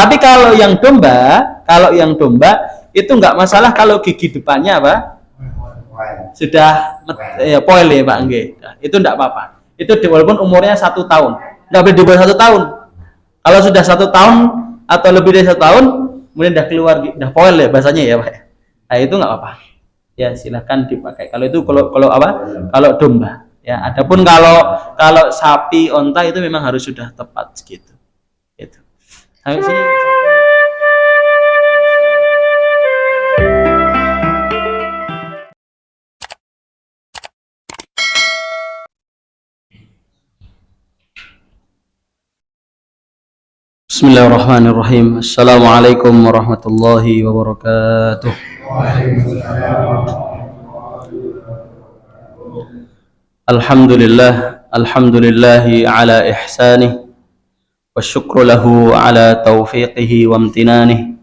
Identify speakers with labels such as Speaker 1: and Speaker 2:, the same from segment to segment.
Speaker 1: Tapi kalau yang domba itu nggak masalah kalau gigi depannya apa? Sudah poil ya Pak nggih. Nah, itu enggak apa-apa. Itu walaupun umurnya 1 tahun. Enggak boleh di bawah 1 tahun. Kalau sudah 1 tahun atau lebih dari 1 tahun, kemudian udah keluar, udah poil ya bahasanya ya Pak. Nah itu nggak apa-apa. Ya silakan dipakai. Kalau itu kalau apa? Kalau domba. Ya. Adapun kalau sapi, onta itu memang harus sudah tepat segitu. Gitu. Sampai sini. Bismillahirrahmanirrahim. Assalamualaikum warahmatullahi wabarakatuh. Alhamdulillahi ala ihsanih wa syukru lahu ala taufiqihi wa amtinanih.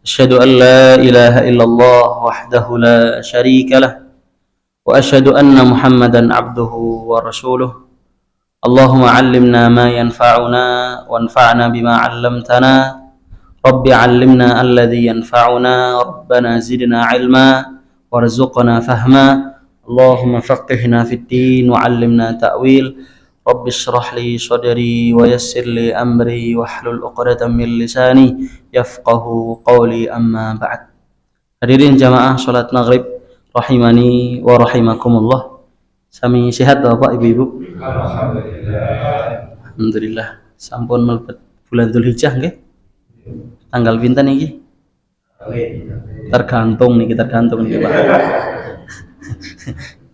Speaker 1: Asyhadu an la ilaha illallah wahdahu la syarika lah wa asyhadu anna Muhammadan abduhu wa rasuluh. Allahumma 'allimna ma yanfa'una wanfa'na bima 'allamtana. Rabbi 'allimna alladhi yanfa'una, Rabbana zidna 'ilma warzuqna fahma. Allahumma faqihna fid din wa 'allimna ta'wil. Rabbi shrah li sadri wa yassir li amri wahlul 'uqdatam min lisani yafqahu qawli, amma ba'd. Hadirin jamaah salat maghrib rahimani wa rahimakumullah. Sami sehat Bapak Ibu-ibu? Alhamdulillah. Sampun mlebet bulan Dzulhijjah nggih. Tanggal pinten iki? Tergantung niki Pak.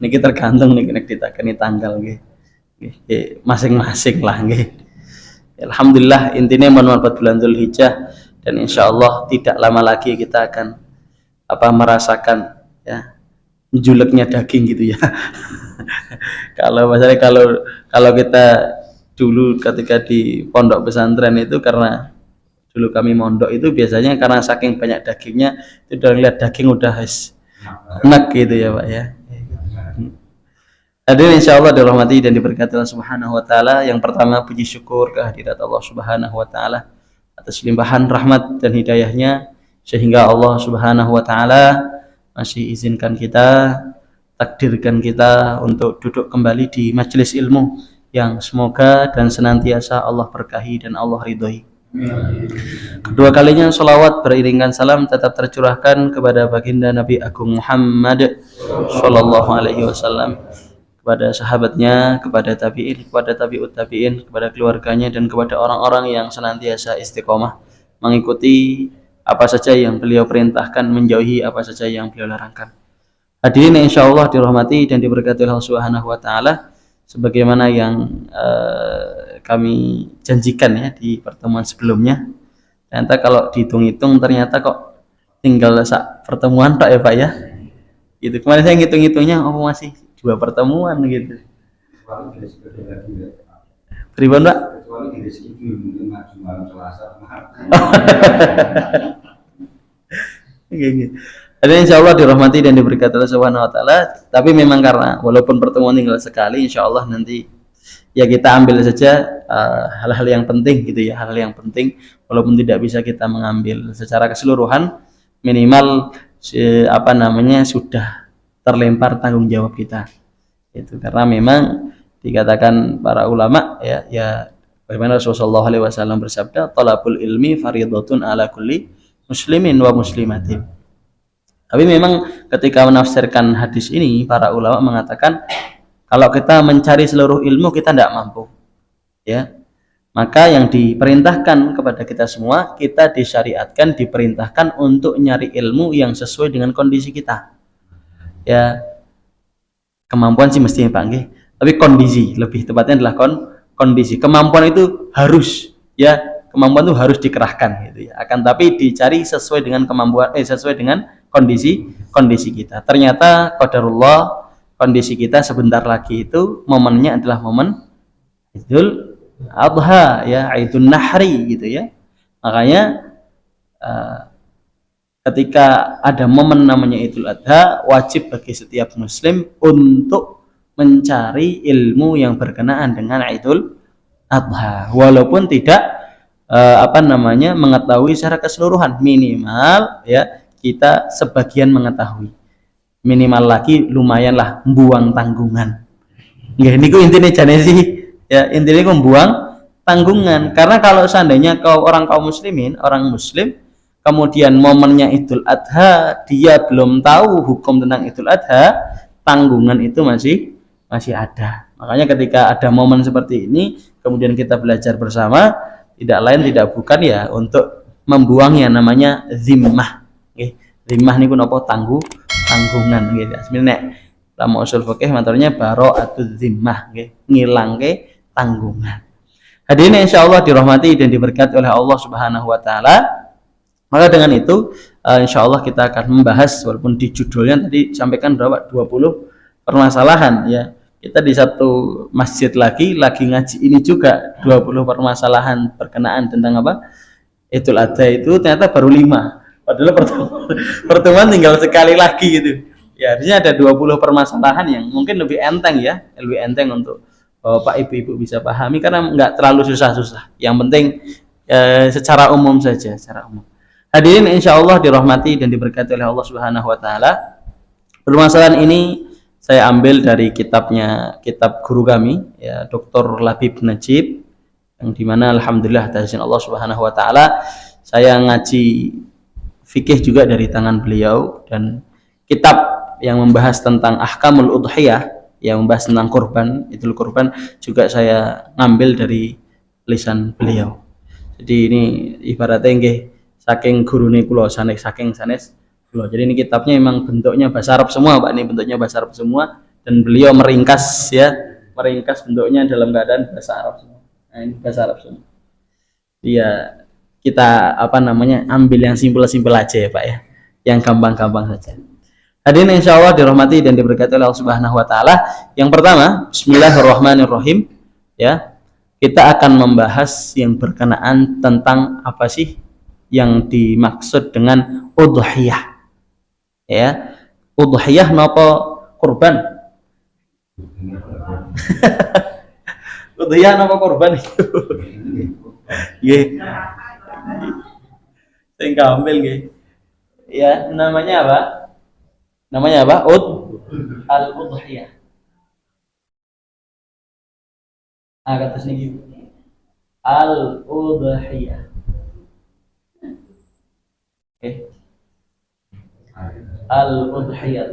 Speaker 1: Niki tergantung niki nek ditakeni tanggal nggih. Nggih, masing-masing lah nggih. Alhamdulillah, intinya mlebet bulan Dzulhijjah dan insyaallah tidak lama lagi kita akan merasakan ya juleknya daging gitu ya. Kalau kita dulu ketika di pondok pesantren itu, karena dulu kami mondok itu biasanya karena saking banyak dagingnya itu udah lihat daging udah enak gitu ya Pak ya. Hadirin insyaallah dirahmati dan diberkati Allah Subhanahu wa taala. Yang pertama puji syukur kehadirat Allah Subhanahu wa taala atas limpahan rahmat dan hidayahnya sehingga Allah Subhanahu wa taala masih izinkan kita, takdirkan kita untuk duduk kembali di majelis ilmu yang semoga dan senantiasa Allah berkahi dan Allah ridhoi. Kedua kalinya sholawat beriringan salam tetap tercurahkan kepada baginda Nabi Agung Muhammad Sallallahu Alaihi Wasallam, kepada sahabatnya, kepada tabi'in, kepada tabi'ut tabi'in, kepada keluarganya dan kepada orang-orang yang senantiasa istiqomah mengikuti apa saja yang beliau perintahkan, menjauhi apa saja yang beliau larangkan. Hadirin insyaallah dirahmati dan diberkati Allah Subhanahu wa taala, sebagaimana yang kami janjikan ya di pertemuan sebelumnya. Ternyata kalau dihitung-hitung ternyata kok tinggal pertemuan tak ya Pak ya. Gitu. Kemarin saya ngitung-hitungnya masih 2 pertemuan gitu. Pribon Pak? Jadi insyaallah dirahmati dan diberkati Allah Subhanahu wa taala. Tapi memang karena walaupun pertemuan tinggal sekali, insyaallah nanti ya kita ambil saja hal-hal yang penting gitu ya, hal-hal yang penting walaupun tidak bisa kita mengambil secara keseluruhan, minimal sudah terlempar tanggung jawab kita. Itu karena memang dikatakan para ulama ya bagaimana Rasulullah SAW bersabda, talabul ilmi fardhatun ala kulli muslimin wa muslimatin. Tapi memang ketika menafsirkan hadis ini, para ulama mengatakan kalau kita mencari seluruh ilmu kita tidak mampu, ya. Maka yang diperintahkan kepada kita semua, kita disyariatkan, diperintahkan untuk nyari ilmu yang sesuai dengan kondisi kita. Ya, kemampuan sih mestinya Pak nggih, tapi kondisi lebih tepatnya adalah kondisi. Kemampuan itu harus, ya, kemampuan itu harus dikerahkan gitu ya. Akan tapi dicari sesuai dengan sesuai dengan kondisi kita. Ternyata qadarullah, kondisi kita sebentar lagi itu momennya adalah momen Idul Adha ya, Idul Nahri gitu ya. Makanya ketika ada momen namanya Idul Adha, wajib bagi setiap muslim untuk mencari ilmu yang berkenaan dengan Idul Adha walaupun tidak apa namanya, mengetahui secara keseluruhan, minimal ya kita sebagian mengetahui, minimal lagi lumayanlah buang tanggungan. Nggih niku intine jane sih ya, intine membuang tanggungan. Karena kalau seandainya kaum muslimin, orang muslim, kemudian momennya Idul Adha dia belum tahu hukum tentang Idul Adha, tanggungan itu masih ada. Makanya ketika ada momen seperti ini kemudian kita belajar bersama, tidak lain tidak bukan ya untuk membuang yang namanya zimmah. Nggih, zimmah niku napa, tanggungan nggih. Sebenarnya lama usul fikih maturnya bara'atuz zimmah, nggih, ngilangke tanggungan. Hadirin insyaallah dirahmati dan diberkati oleh Allah Subhanahu wa taala. Maka dengan itu insyaallah kita akan membahas, walaupun di judulnya tadi sampaikan berapa 20 permasalahan ya. Kita di satu masjid lagi ngaji ini juga 20 permasalahan berkenaan tentang apa? Idul Adha itu ternyata baru 5. Padahal pertemuan tinggal sekali lagi gitu. Ya, artinya ada 20 permasalahan yang mungkin lebih enteng ya, lebih enteng untuk Bapak Ibu bisa pahami karena nggak terlalu susah-susah. Yang penting secara umum saja, secara umum. Hadirin insyaallah dirahmati dan diberkati oleh Allah Subhanahu wa taala. Permasalahan ini saya ambil dari kitab guru kami ya, Dr. Labib Najib, yang dimana alhamdulillah atas izin Allah Subhanahu wa taala saya ngaji fikih juga dari tangan beliau, dan kitab yang membahas tentang ahkamul udhiyah, yang membahas tentang kurban, idul kurban, juga saya ngambil dari lisan beliau. Jadi ini ibaratnya nggih saking gurune kula saking sanes kula. Jadi ini kitabnya memang bentuknya bahasa Arab semua, Pak. Ini bentuknya bahasa Arab semua dan beliau meringkas bentuknya dalam keadaan bahasa Arab semua. Nah, ini bahasa Arab semua. Iya, kita apa namanya, ambil yang simpel-simpel aja ya, Pak ya. Yang gampang-gampang saja. Hadirin insyaallah dirahmati dan diberkati oleh Allah Subhanahu wa taala. Yang pertama, bismillahirrahmanirrahim. Ya. Kita akan membahas yang berkenaan tentang apa sih yang dimaksud dengan udhiyah. Ya. Udhiyah napa kurban? Udhiyah napa kurban? Nggih. Sing kambil nggih. Ya, namanya apa? Namanya apa? Al-udhiyah. Kata sini al-udhiyah. Oke. Al-udhiyah.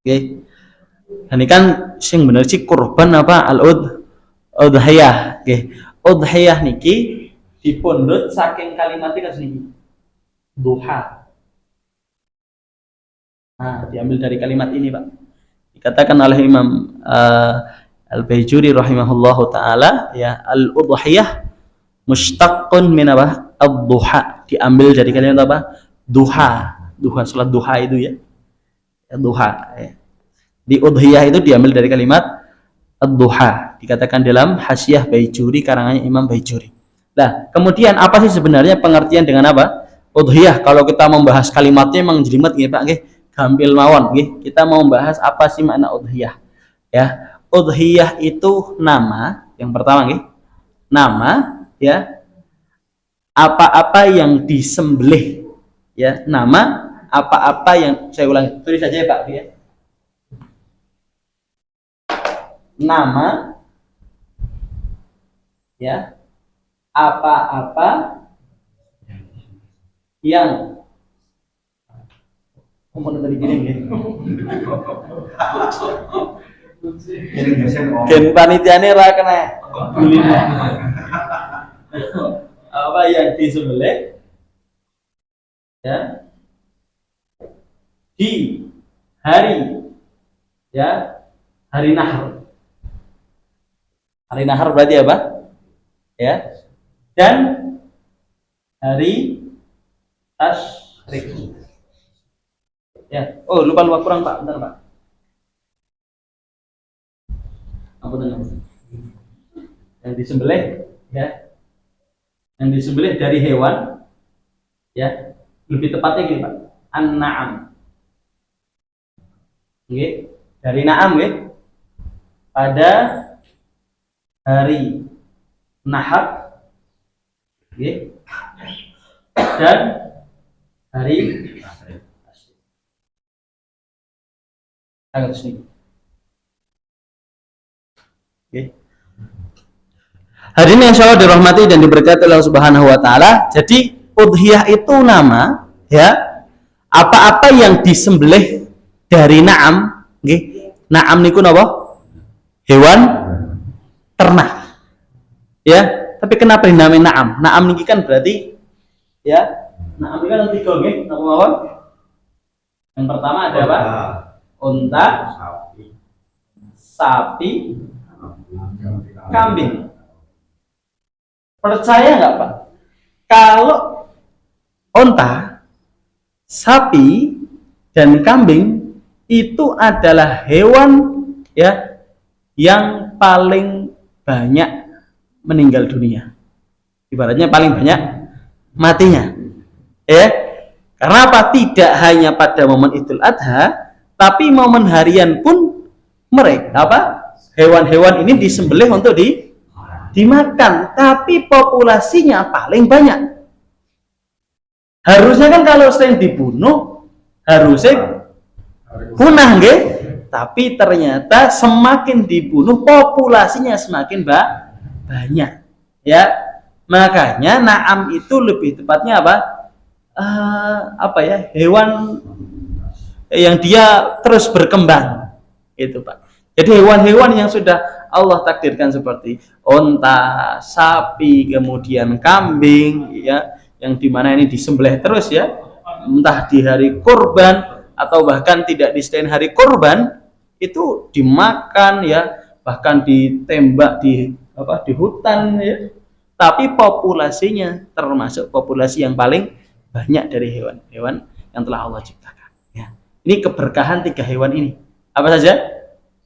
Speaker 1: Oke. Dan ini kan sing bener sih kurban apa al-udhiyah. Oke. Udhiyah niki dipundhut saking kalimatnya kados niki. Duha. Nah, diambil dari kalimat ini, Pak. Dikatakan oleh Imam Al-Baijuri rahimahullahu taala ya, al-udhiyah mustaqqun min apa? Ad-duha. Diambil dari kalimat apa? Duha. Duha, salat duha itu ya. Duha ya. Di udhiyah itu diambil dari kalimat ad-duha. Dikatakan dalam Hasyiah Baijuri karangannya Imam Baijuri. Nah, kemudian apa sih sebenarnya pengertian dengan apa? Udhiyah. Kalau kita membahas kalimatnya memang jelimet nggih Pak nggih. Gampil mawon nggih. Kita mau membahas apa sih makna udhiyah. Ya. Udhiyah itu nama, yang pertama nggih. Nama ya. Apa-apa yang disembelih. Ya, nama apa-apa yang, saya ulangi, tulis saja ya Pak ya. Nama ya, apa-apa yang ngomong tadi gini ya. Gen panitiane ra kena buline. Apa yang disembelih ya di hari ya, hari nahar. Hari nahar berarti apa? Ya. Dan hari tasyrik. Ya. Oh, lupa kurang Pak, bentar Pak. Ampun. Yang disembelih ya. Yang disembelih dari hewan ya. Lebih tepatnya gini Pak. An-na'am. Oke, dari na'am ya. Pada hari nahar Nggih. Dan hari tanggal sini. Oke. Hari ini insya Allah dirahmati dan diberkati Allah Subhanahu Wa Taala. Jadi udhiyah itu nama, ya, apa-apa yang disembelih dari na'am, okay? Na'am niku napa? Hewan ternak. Ya, tapi kenapa dinamai na'am? Na'am niki kan berarti, ya, na'am ini kan tiga, nggih, napa? Yang pertama ada apa? Unta, sapi, kambing. Percaya nggak Pak? Kalau unta, sapi, dan kambing itu adalah hewan, ya, yang paling banyak meninggal dunia. Ibaratnya paling banyak matinya. Ya. Karena apa? Tidak hanya pada momen Idul Adha, tapi momen harian pun mereka hewan-hewan ini disembelih untuk dimakan, tapi populasinya paling banyak. Harusnya kan kalau sering dibunuh harusnya punah, nggih? Tapi ternyata semakin dibunuh populasinya semakin banyak. Ya, makanya na'am itu lebih tepatnya hewan yang dia terus berkembang, itu Pak. Jadi hewan-hewan yang sudah Allah takdirkan seperti unta, sapi, kemudian kambing, ya, yang dimana ini disembelih terus, ya, entah di hari kurban atau bahkan tidak di selain hari kurban, itu dimakan, ya, bahkan ditembak di hutan, ya. Tapi populasinya termasuk populasi yang paling banyak dari hewan-hewan yang telah Allah ciptakan. Ya. Ini keberkahan 3 hewan ini. Apa saja?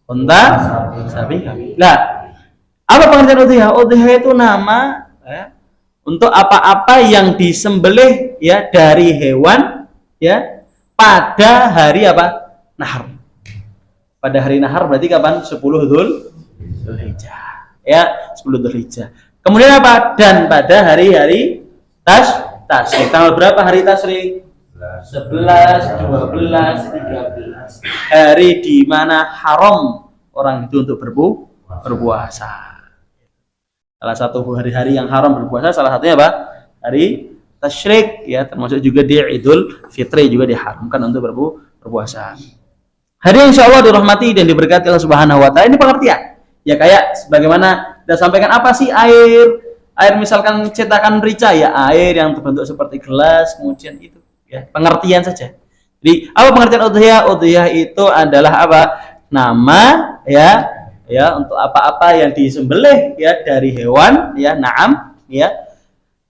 Speaker 1: Unta, sapi, kambing. Nah, apa pengertian udhiyah? Udhiyah itu nama, ya, untuk apa-apa yang disembelih, ya, dari hewan, ya, pada hari nahar. Pada hari nahar berarti kapan? 10 Dzulhijjah. Ya, 10 Dzulhijjah. Kemudian apa? Dan pada hari-hari tasyrik. Tanggal berapa hari tasyrik? 11, 12, 13. Hari di mana haram orang itu untuk berpuasa. Salah satu hari-hari yang haram berpuasa salah satunya apa? Hari tasyrik, ya, termasuk juga di Idul Fitri juga diharamkan untuk berpuasa. Hari yang insyaallah dirahmati dan diberkati Allah Subhanahu wa taala. Ini pengertian. Ya, kayak sebagaimana kita sampaikan, apa sih air misalkan cetakan merica, ya, air yang terbentuk seperti gelas, kemudian itu, ya, pengertian saja. Jadi apa pengertian udhiyah? Udhiyah itu adalah apa? Nama, ya, untuk apa-apa yang disembelih, ya, dari hewan, ya, na'am, ya.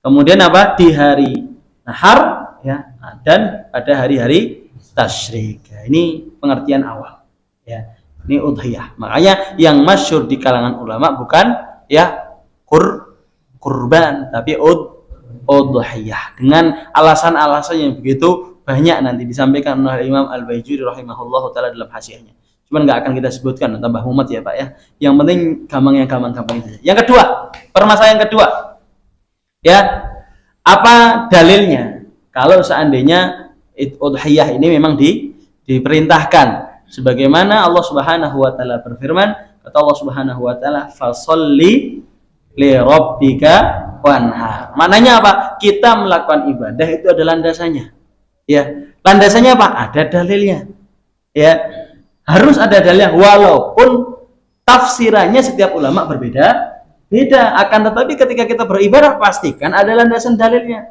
Speaker 1: Kemudian apa? Di hari nahar, ya, dan pada hari-hari tasyrik. Ya, ini pengertian awal, ya. Ini udhiyah. Makanya yang masyhur di kalangan ulama bukan, ya, kurban, tapi udhiyah, dengan alasan-alasan yang begitu banyak nanti disampaikan oleh Imam Al-Baijuri rahimahullahu taala dalam hasyiahnya. Cuman nggak akan kita sebutkan, tambah mumet, ya Pak, ya. Yang penting gampang saja. Yang kedua, permasalahan kedua, ya, apa dalilnya kalau seandainya udhiyah ini memang diperintahkan sebagaimana Allah Subhanahu wa taala berfirman, kata Allah Subhanahu wa taala, fasholli li rabbika wanhar. Maknanya apa? Kita melakukan ibadah itu ada landasannya. Ya, landasannya apa? Ada dalilnya. Ya, harus ada dalilnya, walaupun tafsirannya setiap ulama beda. Akan tetapi ketika kita beribadah pastikan ada landasan dalilnya.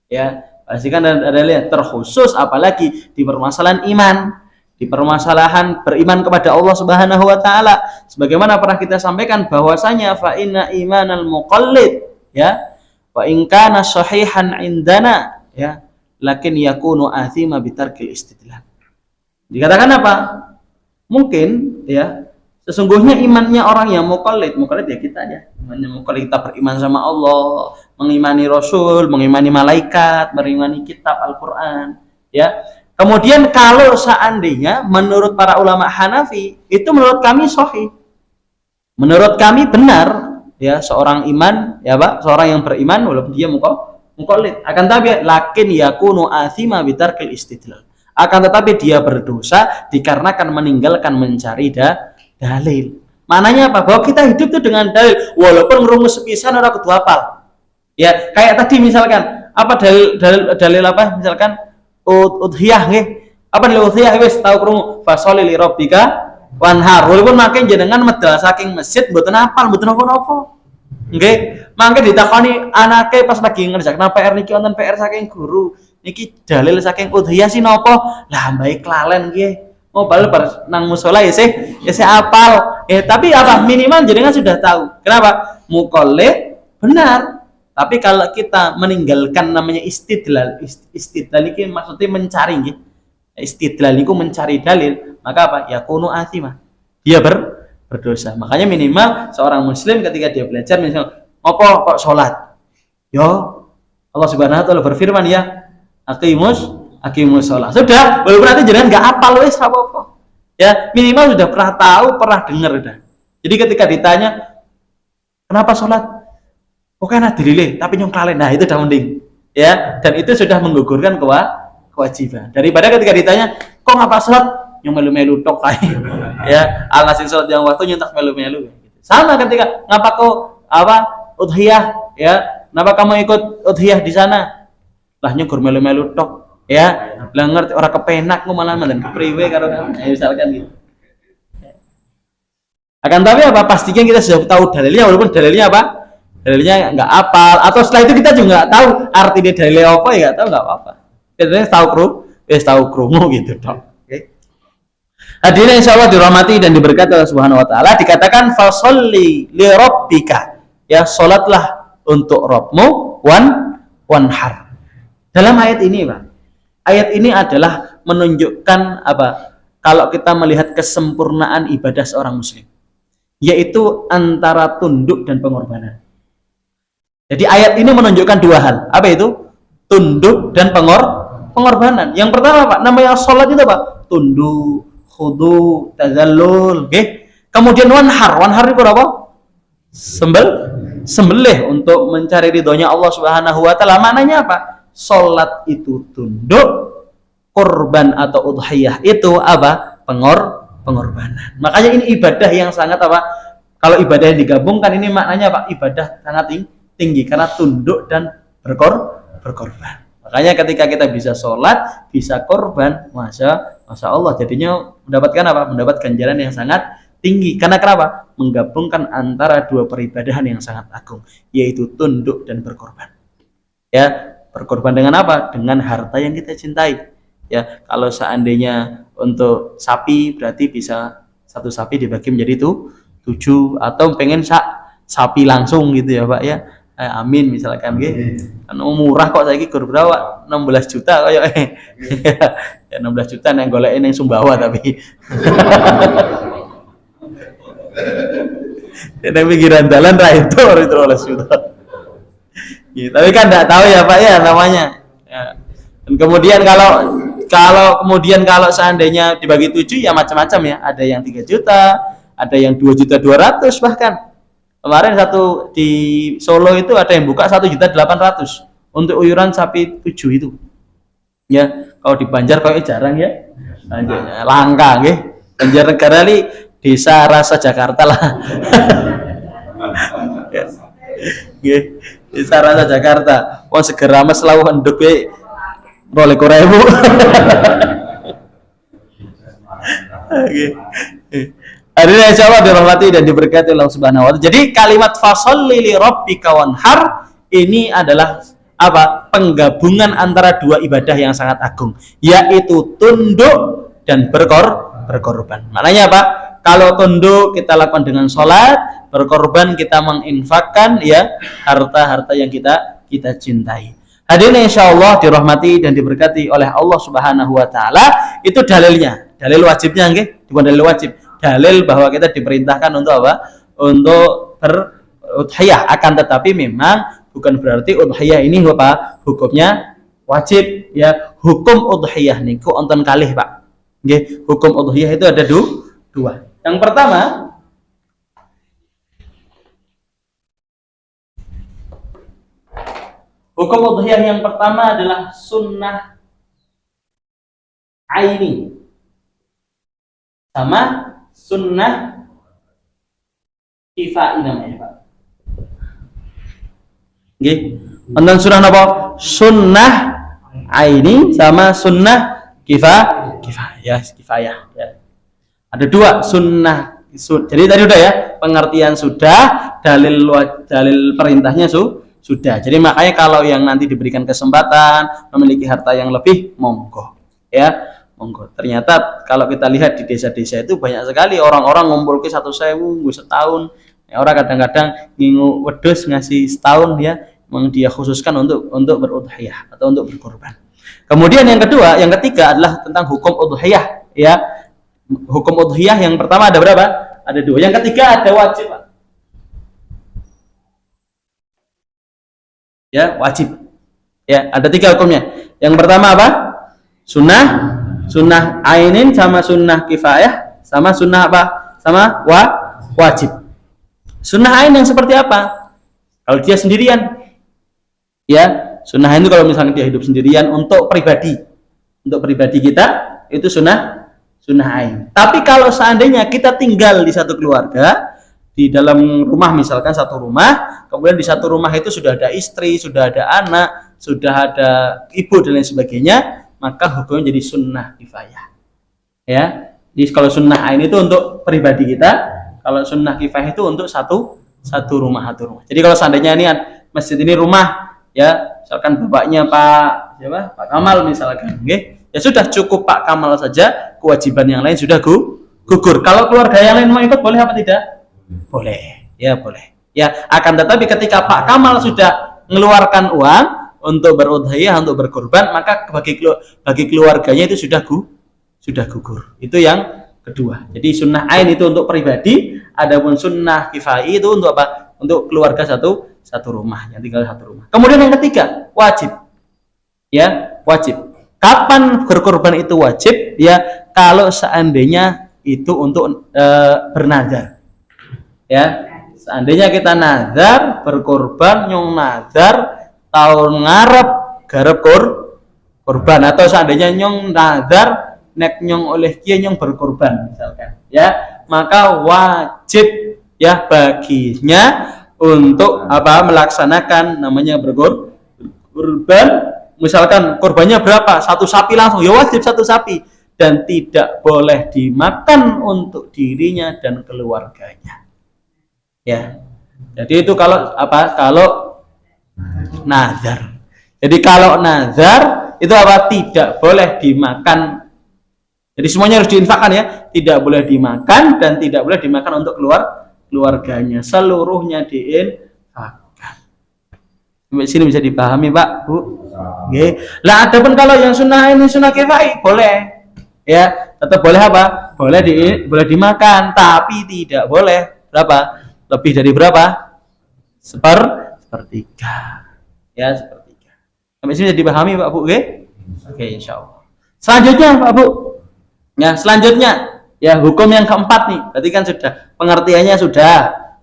Speaker 1: Ya, pastikan ada dalilnya, terkhusus apalagi di permasalahan iman, di permasalahan beriman kepada Allah Subhanahu wa taala. Sebagaimana pernah kita sampaikan bahwasanya fa inna imanal muqallid, ya, wa in kana sahihan indana, ya, lakin yakunu athima bitarkil istidlal. Dikatakan apa? Mungkin, ya, sesungguhnya imannya orang yang muqallid ya kita, ya. Imannya muqallid, kita beriman sama Allah, mengimani Rasul, mengimani malaikat, mengimani kitab Al-Qur'an, ya. Kemudian kalau seandainya menurut para ulama Hanafi itu menurut kami sahih, menurut kami benar, ya seorang iman ya Pak, seorang yang beriman walaupun dia muqallid. Akan tapi lakin yakunu athima bitarkil istidlal. Akan tetapi dia berdosa dikarenakan meninggalkan mencari dalil. Maknanya apa? Bahwa kita hidup itu dengan dalil walaupun ngerumus sepisan ora kudu hafal. Ya, kayak tadi misalkan apa dalil apa? Misalkan udhiyah nggih. Apa dalil udhiyah wis tau krungu fasholli li rabbika wanhar. Walaupun makin jenengan medal saking masjid mboten hafal, mboten napa-napa. Nggih, mangke ditakoni anake pas lagi ngerjakan PR niki wonten PR saking guru. Niki dalil saking udhiyah sih napa? Lah mbake klalen nggih. Oh, bal nang musola ya sih apal. Tapi apa minimal jenengan sudah tahu. Kenapa? Muqallid benar. Tapi kalau kita meninggalkan namanya istidlal ini maksudnya mencari nggih. Istidlal itu mencari dalil, maka apa? Yakunu athimah. Dia berdosa. Makanya minimal seorang muslim ketika dia belajar misalnya apa kok salat? Yo Allah Subhanahu wa taala berfirman ya aqimus sholat. Sudah, walaupun nanti jangan nggak apal wes apa-apa. Ya, minimal sudah pernah tahu, pernah dengar udah. Jadi ketika ditanya kenapa sholat? Oke, nah dalile, tapi nyong kalen. Nah, itu udah mending. Ya, dan itu sudah menggugurkan kewajiban. Daripada ketika ditanya, kok ngapa sholat? Nyong melu-melu tok kae. Ya, alasin sholat yang waktu nyontak melu-melu. Sama ketika ngapa kok udhiyah, ya. Kenapa kamu ikut udhiyah di sana? Lah nyong gur melu-melu tok. Ya, lah ngerti orang kepenak malah dan kepriwe karo misalkan gitu. Akan tapi apa pastinya kita sudah tahu dalilnya walaupun dalilnya apa? Dalilnya nggak apal atau setelah itu kita juga nggak tahu arti dia dalilnya apa ya nggak tahu nggak apa-apa. Biasanya tahu krungu gitu dong. Oke. Hadirin insyaallah dirahmati dan diberkati Allah Subhanahu wa taala dikatakan fasholli li rabbika. Ya, salatlah untuk Rabbmu wanhar. Dalam ayat ini, Pak. Ayat ini adalah menunjukkan apa? Kalau kita melihat kesempurnaan ibadah seorang muslim, yaitu antara tunduk dan pengorbanan. Jadi ayat ini menunjukkan dua hal. Apa itu? Tunduk dan pengorbanan. Yang pertama, Pak, namanya sholat itu apa? Tunduk, khudu, tazallul, okay? Kemudian wanhar. Wanhar itu apa? Sembelih untuk mencari ridhonya Allah Subhanahu wa taala. Maknanya apa? Sholat itu tunduk, korban atau udhiyah itu apa? Pengorbanan. Makanya ini ibadah yang sangat apa? Kalau ibadah yang digabungkan ini maknanya apa? Ibadah sangat tinggi karena tunduk dan berkorban. Makanya ketika kita bisa sholat, bisa korban, masya Allah, jadinya mendapatkan apa? Mendapat ganjaran yang sangat tinggi. Karena kenapa? Menggabungkan antara dua peribadahan yang sangat agung, yaitu tunduk dan berkorban. Ya. Berkorban dengan apa? Dengan harta yang kita cintai. Ya, kalau seandainya untuk sapi berarti bisa satu sapi dibagi menjadi 7 atau pengen sapi langsung gitu ya, Pak ya. Amin misalkan nggih. Kan murah kok saiki gur berapa? 16 juta koyo ya 16 juta nang goleke ning Sumbawa tapi. Nek pinggiran dalan ra itu 13 juta. Tapi kan tidak tahu ya Pak ya namanya. Ya. Dan kemudian kalau seandainya dibagi 7 ya macam-macam ya. Ada yang 3 juta, ada yang 2.200.000 bahkan. Kemarin satu di Solo itu ada yang buka 1.800.000 untuk uyuran sapi 7 itu. Ya, kalau di Banjar kok jarang ya. Langka nggih. Banjarnegara li desa rasa Jakarta lah. Ya. Nggih. Desa rasa Jakarta. Wong segera mes lawu enduk e 12.000. Oke. Hadirin insyaallah dirahmati dan diberkati Allah Subhanahu wa taala. Jadi kalimat fasholli li rabbika wanhar ini adalah apa? Penggabungan antara dua ibadah yang sangat agung, yaitu tunduk dan berkorban. Maknanya apa? Kalau tunduk kita lakukan dengan sholat, berkorban kita menginfakkan ya harta-harta yang kita cintai. Hadirin insyaallah dirahmati dan diberkati oleh Allah Subhanahu wa taala. Itu dalilnya, dalil wajibnya nggih, bukan dalil wajib. Dalil bahwa kita diperintahkan untuk apa? Untuk berudhiyah. Akan tetapi memang bukan berarti udhiyah ini apa? Hukumnya wajib ya. Hukum udhiyah niku wonten kalih, Pak. Nggih, hukum udhiyah itu ada dua. Yang pertama, Hukum udhiyah yang pertama adalah sunnah aini sama sunnah kifai namanya, Pak. Nggih. Wonten surah napa? Sunnah aini sama sunnah kifayah ya. Ada dua sunnah. Jadi tadi udah ya, pengertian sudah, dalil perintahnya sudah. Jadi makanya kalau yang nanti diberikan kesempatan memiliki harta yang lebih, monggo ya, monggo. Ternyata kalau kita lihat di desa-desa itu banyak sekali orang-orang ngumpul ke 1.000 setahun. Ya, orang kadang-kadang ngingu wedhus ngasih setahun ya, memang dia khususkan untuk berudhiyah atau untuk berkorban. Kemudian yang ketiga adalah tentang hukum udhiyah ya. Hukum udhiyah yang pertama ada berapa? Ada 2. Yang ketiga ada wajib, Pak. Ya, wajib. Ya, ada 3 hukumnya. Yang pertama apa? Sunnah ainin sama sunnah kifayah sama sunnah apa? Sama wajib. Sunnah ain yang seperti apa? Kalau dia sendirian. Ya, sunnah ain itu kalau misalnya dia hidup sendirian untuk pribadi. Untuk pribadi kita itu sunnah ain. Tapi kalau seandainya kita tinggal di satu keluarga, di dalam rumah misalkan satu rumah, kemudian di satu rumah itu sudah ada istri, sudah ada anak, sudah ada ibu dan lain sebagainya, maka hukumnya jadi sunnah kifayah. Ya, jadi kalau sunnah ain itu untuk pribadi kita, kalau sunnah kifayah itu untuk satu rumah. Jadi kalau seandainya ini masjid ini rumah, ya, misalkan bapaknya Pak Kamal misalkan, okay? Ya sudah cukup Pak Kamal saja, kewajiban yang lain sudah gugur. Kalau keluarga yang lain mau ikut boleh apa tidak? Boleh, ya boleh. Ya, akan tetapi ketika Pak Kamal sudah mengeluarkan uang untuk berudhiyah, untuk berkorban, maka bagi keluarganya itu sudah gugur. Itu yang kedua. Jadi sunnah ain itu untuk pribadi, adapun sunnah kifai itu untuk apa? Untuk keluarga satu rumah, yang tinggal satu rumah. Kemudian yang ketiga, wajib. Ya, wajib. Kapan berkorban itu wajib? Ya, kalau seandainya itu untuk bernazar. Ya, seandainya kita nazar berkorban, nyong nazar tahun ngarep garep korban, atau seandainya nyong nazar nek nyong oleh kiai nyong berkorban misalkan, ya, maka wajib ya baginya untuk apa? Melaksanakan namanya berkorban. Misalkan korbannya berapa? 1 sapi langsung, ya wajib 1 sapi, dan tidak boleh dimakan untuk dirinya dan keluarganya. Ya. Jadi itu kalau apa? Kalau nazar. Jadi kalau nazar itu apa? Tidak boleh dimakan. Jadi semuanya harus diinfakkan ya. Tidak boleh dimakan dan tidak boleh dimakan untuk keluarganya. Seluruhnya diinfakkan. Sampai sini bisa dipahami, Pak, Bu? Oke. Lah adapun kalau yang sunnah ini sunnah kifai boleh. Ya, tetap boleh apa? Boleh dimakan, tapi tidak boleh berapa? Lebih dari berapa? Sepertiga. Ya, sepertiga. Sampai sini bisa dipahami, Pak, Bu? Oke? Oke, insyaallah. Selanjutnya, Pak, Bu. Ya, selanjutnya ya hukum yang keempat nih. Berarti kan sudah pengertiannya sudah,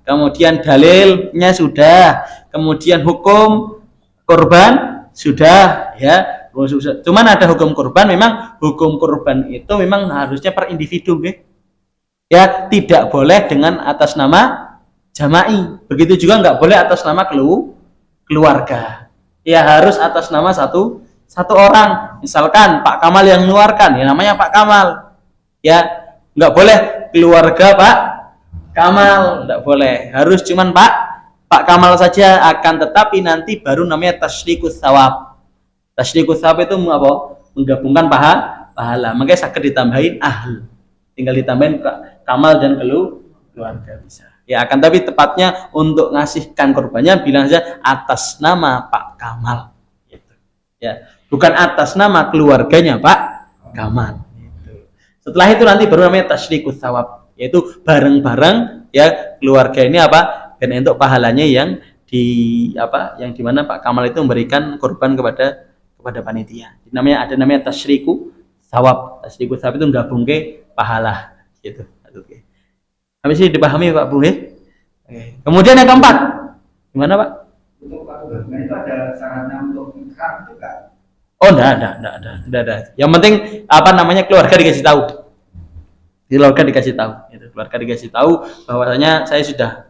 Speaker 1: kemudian dalilnya sudah, kemudian hukum korban sudah ya. Cuman ada hukum korban, memang hukum korban itu memang harusnya per individu, ya, tidak boleh dengan atas nama jama'i. Begitu juga nggak boleh atas nama keluarga. Ya harus atas nama satu orang. Misalkan Pak Kamal yang mengeluarkan, ya namanya Pak Kamal. Ya, nggak boleh keluarga Pak Kamal, nggak boleh. Harus cuman Pak Kamal saja. Akan tetapi nanti baru namanya tasyrikus tsawab. Tasyrikus tsawab itu apa? Menggabungkan pahala. Makanya sakit ditambahin ahl. Tinggal ditambahin Kamal dan keluarga bisa. Ya, akan tapi tepatnya untuk ngasihkan korbannya bilang saja atas nama Pak Kamal. Gitu. Ya, bukan atas nama keluarganya Pak Kamal. Gitu. Setelah itu nanti baru namanya tasyrikus tsawab, yaitu bareng-bareng ya keluarga ini apa? Dan untuk pahalanya yang yang dimana Pak Kamal itu memberikan korban kepada panitia. Namanya tasyrikus tsawab. Tasyrikus tsawab itu gabung ke pahala gitu. Oke. Habis ini dipahami Pak Bu. Oke. Kemudian yang keempat, gimana Pak?
Speaker 2: itu ada syaratnya untuk ikrar juga?
Speaker 1: Oh, enggak ada. Yang penting apa namanya keluarga dikasih tahu. Keluarga dikasih tahu. Itu keluarga dikasih tahu bahwasanya saya sudah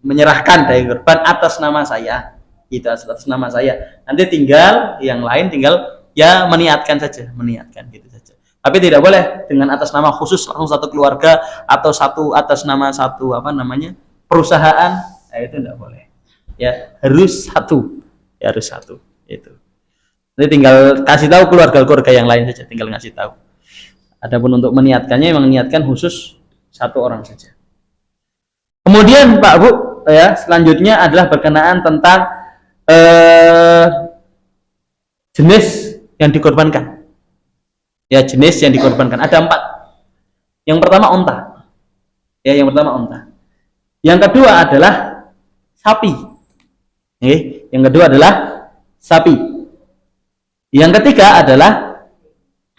Speaker 1: menyerahkan daging kurban atas nama saya. Itu atas nama saya. Nanti tinggal yang lain tinggal ya meniatkan saja, meniatkan gitu saja. Tapi tidak boleh dengan atas nama khusus langsung satu keluarga atau satu atas nama satu perusahaan. Nah, itu tidak boleh. Ya, harus satu. Ya, harus satu. Itu. Jadi tinggal kasih tahu keluarga-keluarga yang lain saja, tinggal ngasih tahu. Adapun untuk meniatkannya memang niatkan khusus satu orang saja. Kemudian Pak Bu, ya, selanjutnya adalah berkenaan tentang jenis yang dikorbankan. Ya, jenis yang dikorbankan ada 4. Yang pertama unta. Ya, yang pertama unta. Yang kedua adalah sapi. Yang kedua adalah sapi. Yang ketiga adalah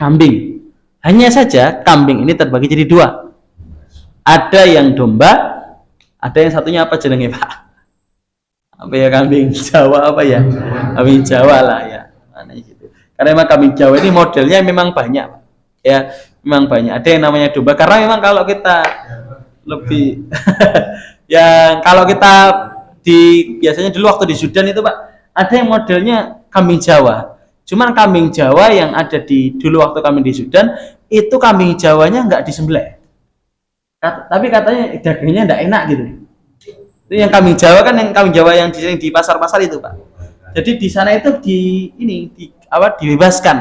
Speaker 1: kambing. Hanya saja kambing ini terbagi jadi 2. Ada yang domba, ada yang satunya apa jenenge Pak? Apa ya, kambing Jawa apa ya? Kambing Jawa lah ya. Mana gitu. Karena memang kambing Jawa ini modelnya memang banyak, Pak. Ya, memang banyak. Ada yang namanya domba karena memang kalau kita lebih yang kalau kita biasanya dulu waktu di Sudan itu Pak, ada yang modelnya kambing Jawa. Cuman kambing Jawa yang ada dulu waktu kami di Sudan itu kambing Jawanya nggak disembelih. Tapi katanya dagingnya nggak enak gitu. Itu yang kambing Jawa kan, yang kambing Jawa yang di pasar-pasar itu Pak. Jadi di sana itu dibebaskan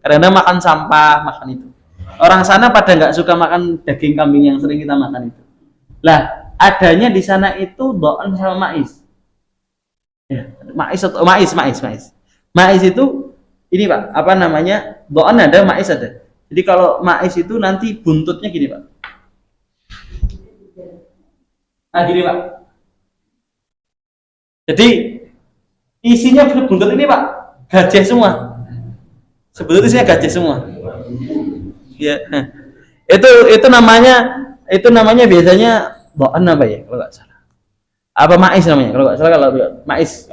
Speaker 1: karena makan sampah, makan itu. Orang sana pada nggak suka makan daging kambing yang sering kita makan itu. Lah, adanya di sana itu doan sama mais. Ya, mais itu ini Pak, doan ada, mais ada. Jadi kalau mais itu nanti buntutnya gini Pak. Nah gini Pak. Jadi isinya buntut ini Pak, gajah semua. Sebetulnya isinya gajah semua. Ya. Itu namanya biasanya doan apa ya kalau nggak salah. Apa mais namanya kalau nggak salah, kalau mais.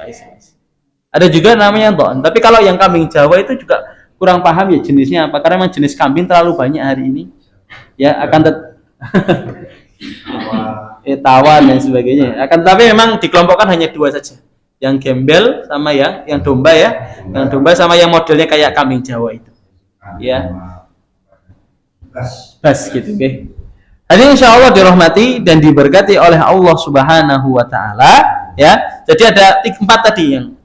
Speaker 1: Ada juga namanya doan. Tapi kalau yang kambing Jawa itu juga kurang paham ya jenisnya apa, karena memang jenis kambing terlalu banyak hari ini. Ya akan tawan dan sebagainya. Akan tapi memang dikelompokkan hanya 2 saja. Yang gembel sama yang domba ya. Yang domba sama yang modelnya kayak kambing Jawa itu. Ya. Bas gitu, oke. Jadi insya Allah dirahmati dan diberkati oleh Allah Subhanahu Wa Taala. Ya. Jadi ada 4 tadi yang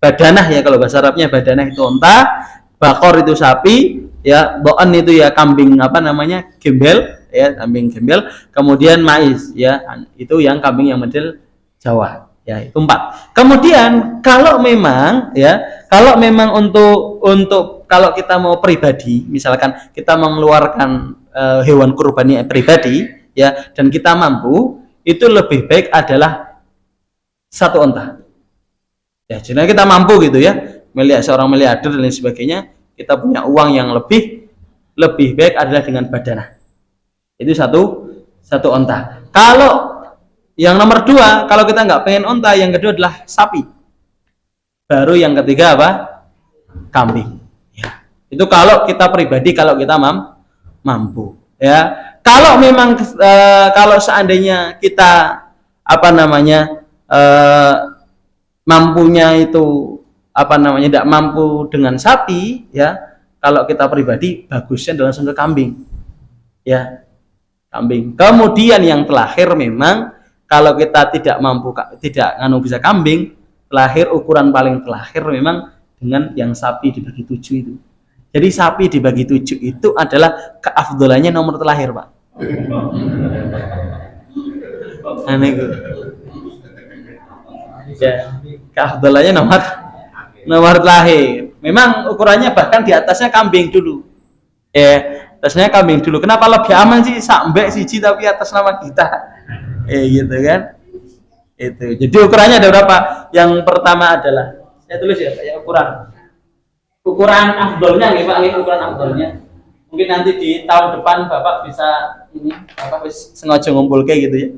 Speaker 1: badanah ya, kalau bahasa Arabnya badanah itu unta, bakor itu sapi, ya, doan itu ya kambing gembel, ya, kambing gembel, kemudian mais ya, itu yang kambing yang model Jawa, ya, itu 4. Kemudian kalau memang untuk kalau kita mau pribadi, misalkan kita mengeluarkan hewan kurban pribadi ya, dan kita mampu, itu lebih baik adalah 1 unta. Ya, jadi kita mampu gitu ya, seorang miliarder dan lain sebagainya, kita punya uang yang lebih baik adalah dengan badanah. Itu satu unta. Kalau yang nomor 2, kalau kita nggak pengen unta, yang kedua adalah sapi. Baru yang ketiga apa? Kambing. Ya. Itu kalau kita pribadi, kalau kita mampu. Ya. Kalau memang kalau seandainya kita mampunya itu tidak mampu dengan sapi ya, kalau kita pribadi bagusnya langsung ke kambing ya, kambing. Kemudian yang terakhir memang kalau kita tidak mampu, tidak bisa kambing, terakhir ukuran paling terakhir memang dengan yang sapi dibagi 7 itu. Jadi sapi dibagi 7 itu adalah keafdolannya nomor terakhir Pak. Aneh gue. Ya, keafdalannya nomor terakhir. Memang ukurannya bahkan di atasnya kambing dulu. Atasnya kambing dulu. Kenapa lebih aman sih sampai siji tapi atas nama kita? Gitu kan? Itu. Jadi ukurannya ada berapa? Yang pertama adalah, saya tulis ya, kayak ukuran afdolnya nih Pak, ukuran afdolnya. Mungkin nanti di tahun depan Bapak bisa sengaja ngumpul kayak gitu ya.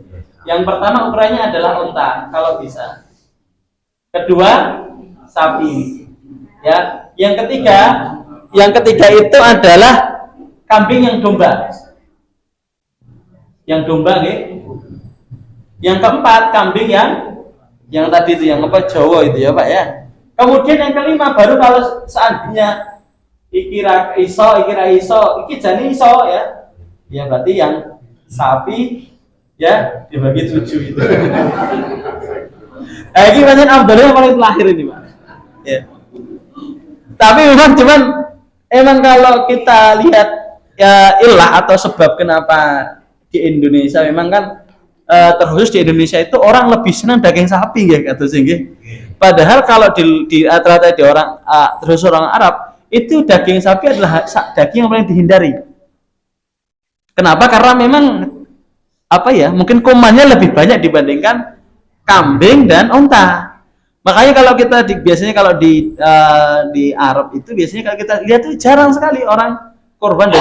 Speaker 1: Yang pertama ukurannya adalah unta kalau bisa. Kedua sapi. Ya, yang ketiga itu adalah kambing yang domba. Yang domba nih. Yang keempat kambing yang tadi itu yang apa Jawa itu ya Pak ya. Kemudian yang kelima baru kalau seandainya ikira iso, iki jani iso ya. Ya berarti yang sapi ya dibagi 7 itu. Ini macam Abdullah yang paling terakhir ini Pak. Ya. Tapi cuman emang kalau kita lihat ya ilah atau sebab kenapa di Indonesia memang kan terkhusus di Indonesia itu orang lebih senang daging sapi ya kata sehingga. Padahal kalau di rata-rata di orang terus orang Arab itu daging sapi adalah daging yang paling dihindari. Kenapa? Karena memang apa ya? Mungkin kumannya lebih banyak dibandingkan kambing dan unta. Makanya kalau kita biasanya kalau di Arab itu biasanya kalau kita lihat itu jarang sekali orang korban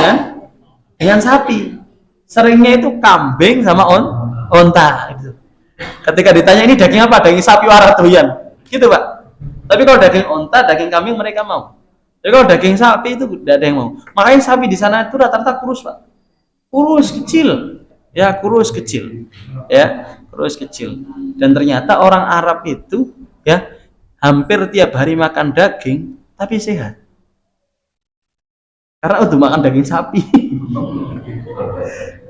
Speaker 1: dengan sapi. Seringnya itu kambing sama unta. Gitu. Ketika ditanya ini daging apa? Daging sapi warak doyan. Gitu Pak. Tapi kalau daging unta, daging kambing mereka mau. Tapi kalau daging sapi itu tidak ada yang mau. Makanya sapi di sana itu rata-rata kurus Pak. Kurus kecil. Ya kurus kecil. Ya kurus kecil. Dan ternyata orang Arab itu ya hampir tiap hari makan daging tapi sehat. Karena untuk makan daging sapi.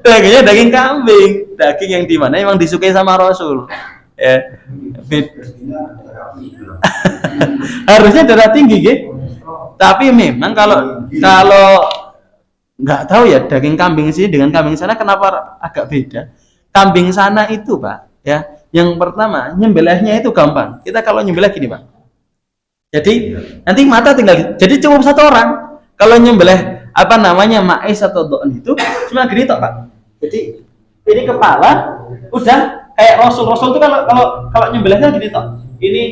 Speaker 1: Dagingnya daging kambing, daging yang di mana emang disukai sama Rasul. Ya. Harusnya darah tinggi, gitu. Tapi memang kalau nggak tahu ya daging kambing sih dengan kambing sana kenapa agak beda. Kambing sana itu Pak, ya. Yang pertama nyembelihnya itu gampang. Kita kalau nyembelih gini Pak. Jadi nanti mata tinggal. Jadi cukup satu orang. Kalau nyembelih apa namanya maiz atau do'an itu cuma gini tok Pak. Jadi ini kepala udah kayak Rasul itu kalau nyembelihnya gini tok. Ini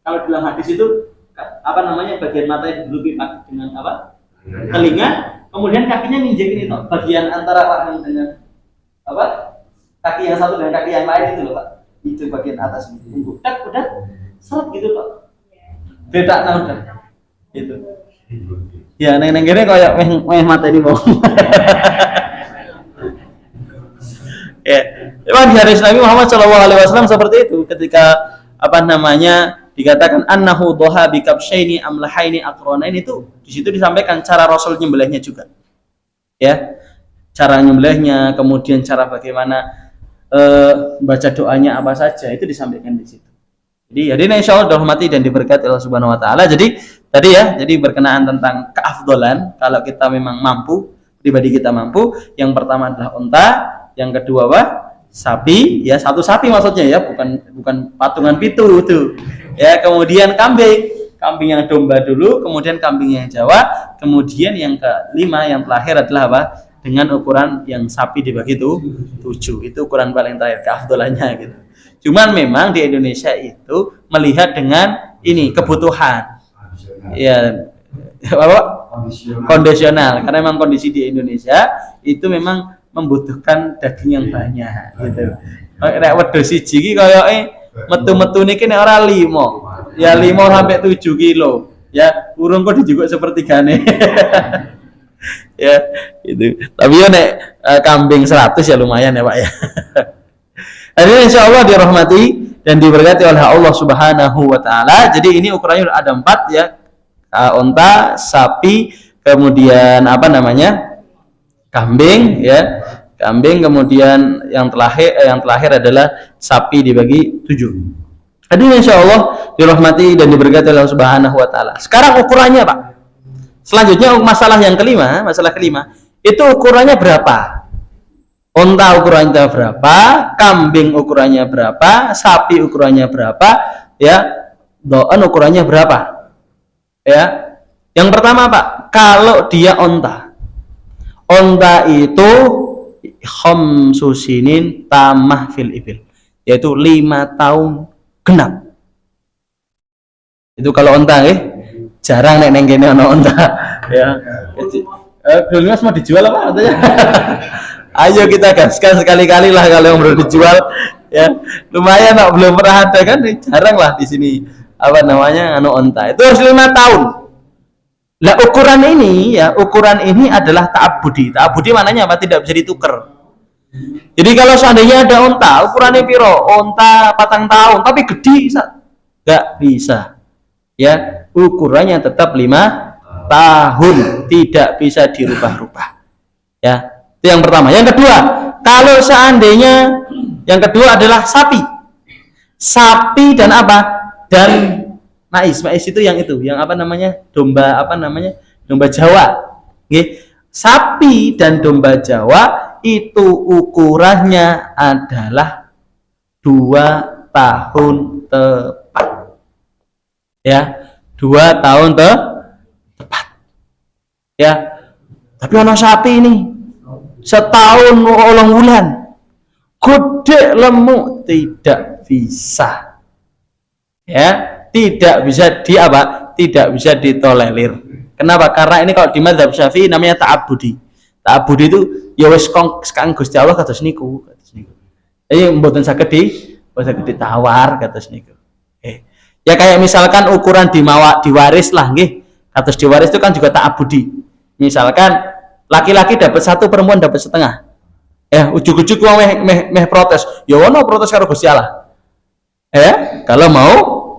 Speaker 1: kalau dalam hadis itu apa namanya bagian mata yang dulu dipakai dengan apa? Telinga, kemudian kakinya ninjek ini tok. Bagian antara rahang dengan apa? Kaki yang satu dengan kaki yang lain itu loh Pak. Itu bagian atas punggung. Udah seret gitu tok. Beda udah. Itu. Ya, neng kene kayak meh mata ini mau. Ya, memang di hadis Nabi Muhammad SAW seperti itu ketika apa namanya dikatakan annahu doha bi kabsyaini amlahaini aqranain itu di situ disampaikan cara Rasul nyembelihnya juga. Ya. Cara nyembelihnya, kemudian cara bagaimana baca doanya apa saja itu disampaikan di situ. Jadi hadirin insyaallah dirahmati dan diberkati Allah Subhanahu wa taala. Jadi tadi ya, jadi berkenaan tentang keafdolan kalau kita memang mampu, pribadi kita mampu, yang pertama adalah unta, yang kedua apa? Sapi, ya satu sapi maksudnya ya, bukan patungan pitu itu. Ya, kemudian kambing yang domba dulu, kemudian kambing yang Jawa, kemudian yang kelima yang terakhir adalah apa? Dengan ukuran yang sapi dibagi itu 7. Itu ukuran paling terakhir keafdolannya gitu. Cuman memang di Indonesia itu melihat dengan ini kebutuhan. Ya, apa? Kondisional. Karena memang kondisi di Indonesia itu memang membutuhkan daging yang banyak gitu. Nek wedhus siji iki koyoke metu-metu niki nek ora 5. Ya 5 sampai 7 kilo. Ya, urung kok dijukuk sepertigane. Ya, itu. Tapi ya nek kambing 100 ya lumayan ya, Pak ya. Jadi insyaallah dirahmati dan diberkati oleh Allah Subhanahu wa taala. Jadi ini ukurannya ada 4 ya. Unta, sapi, kemudian apa namanya? Kambing ya. Kambing, kemudian yang terakhir adalah sapi dibagi 7. Jadi insyaallah dirahmati dan diberkati oleh Allah Subhanahu wa taala. Sekarang ukurannya, Pak. Selanjutnya masalah kelima, itu ukurannya berapa? Unta ukurannya berapa, kambing ukurannya berapa, sapi ukurannya berapa, ya, doan ukurannya berapa, ya. Yang pertama Pak, kalau dia unta itu khamsusinin tamah fil ibil, yaitu 5 tahun genap. Itu kalau unta, jarang nek kene ana unta, ya. Dulu mau dijual apa katanya? Ayo kita gaskan sekali-kali lah kalau yang baru dijual Ya, lumayan kok, belum pernah ada kan, jarang lah di sini apa namanya anu onta. Itu harus 5 tahun. Lah ukuran ini adalah ta'abudi. Ta'abudi maknanya apa? Tidak bisa ditukar. Jadi kalau seandainya ada onta, ukurannya piro? Onta 4 tahun, tapi gede, nggak bisa. Ya, ukurannya tetap 5 tahun, tidak bisa dirubah-rubah. Ya, itu yang pertama. Yang kedua, kalau seandainya yang kedua adalah sapi dan apa? Dan mais itu yang apa namanya? Domba Jawa. Oke. Sapi dan domba Jawa itu ukurannya adalah 2 tahun tepat. Ya, 2 tahun tepat. Ya. Tapi ono sapi ini setahun 8 bulan. Gede lemuk, tidak bisa. Ya, tidak bisa tidak bisa ditolerir. Kenapa? Karena ini kalau di mazhab Syafi'i namanya ta'abudi. Ta'abudi itu ya wis kang Gusti Allah kados niku. Jadi mboten saged ditawar kados niku. Ya kayak misalkan ukuran diwaris lah nggih. Kados diwaris itu kan juga ta'abudi. Misalkan laki-laki dapat 1, perempuan dapat setengah. Ya, ujuk-ujuk meh protes. Ya ono protes karo Gusti Allah. Kalau mau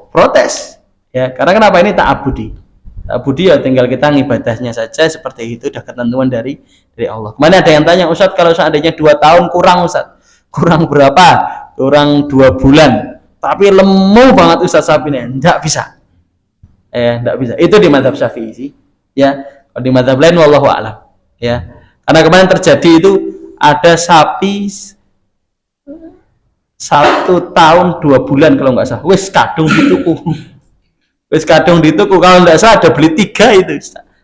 Speaker 1: protes. Ya, karena kenapa ini ta'abudi? Ta'abudi ya tinggal kita ngibadahnya saja seperti itu, udah ketentuan dari Allah. Kemarin ada yang tanya, Ustadz kalau seandainya 2 tahun kurang Ustadz. Kurang berapa? Kurang 2 bulan. Tapi lemu banget Ustadz sapinya. Enggak bisa. Enggak bisa. Itu di mazhab Syafi'i sih. Ya, kalau di mazhab lain wallahu a'lam. Ya. Karena kemarin terjadi itu ada sapi 1 tahun 2 bulan kalau nggak salah. Wis kadung dituku. Kalau nggak salah ada beli 3 itu.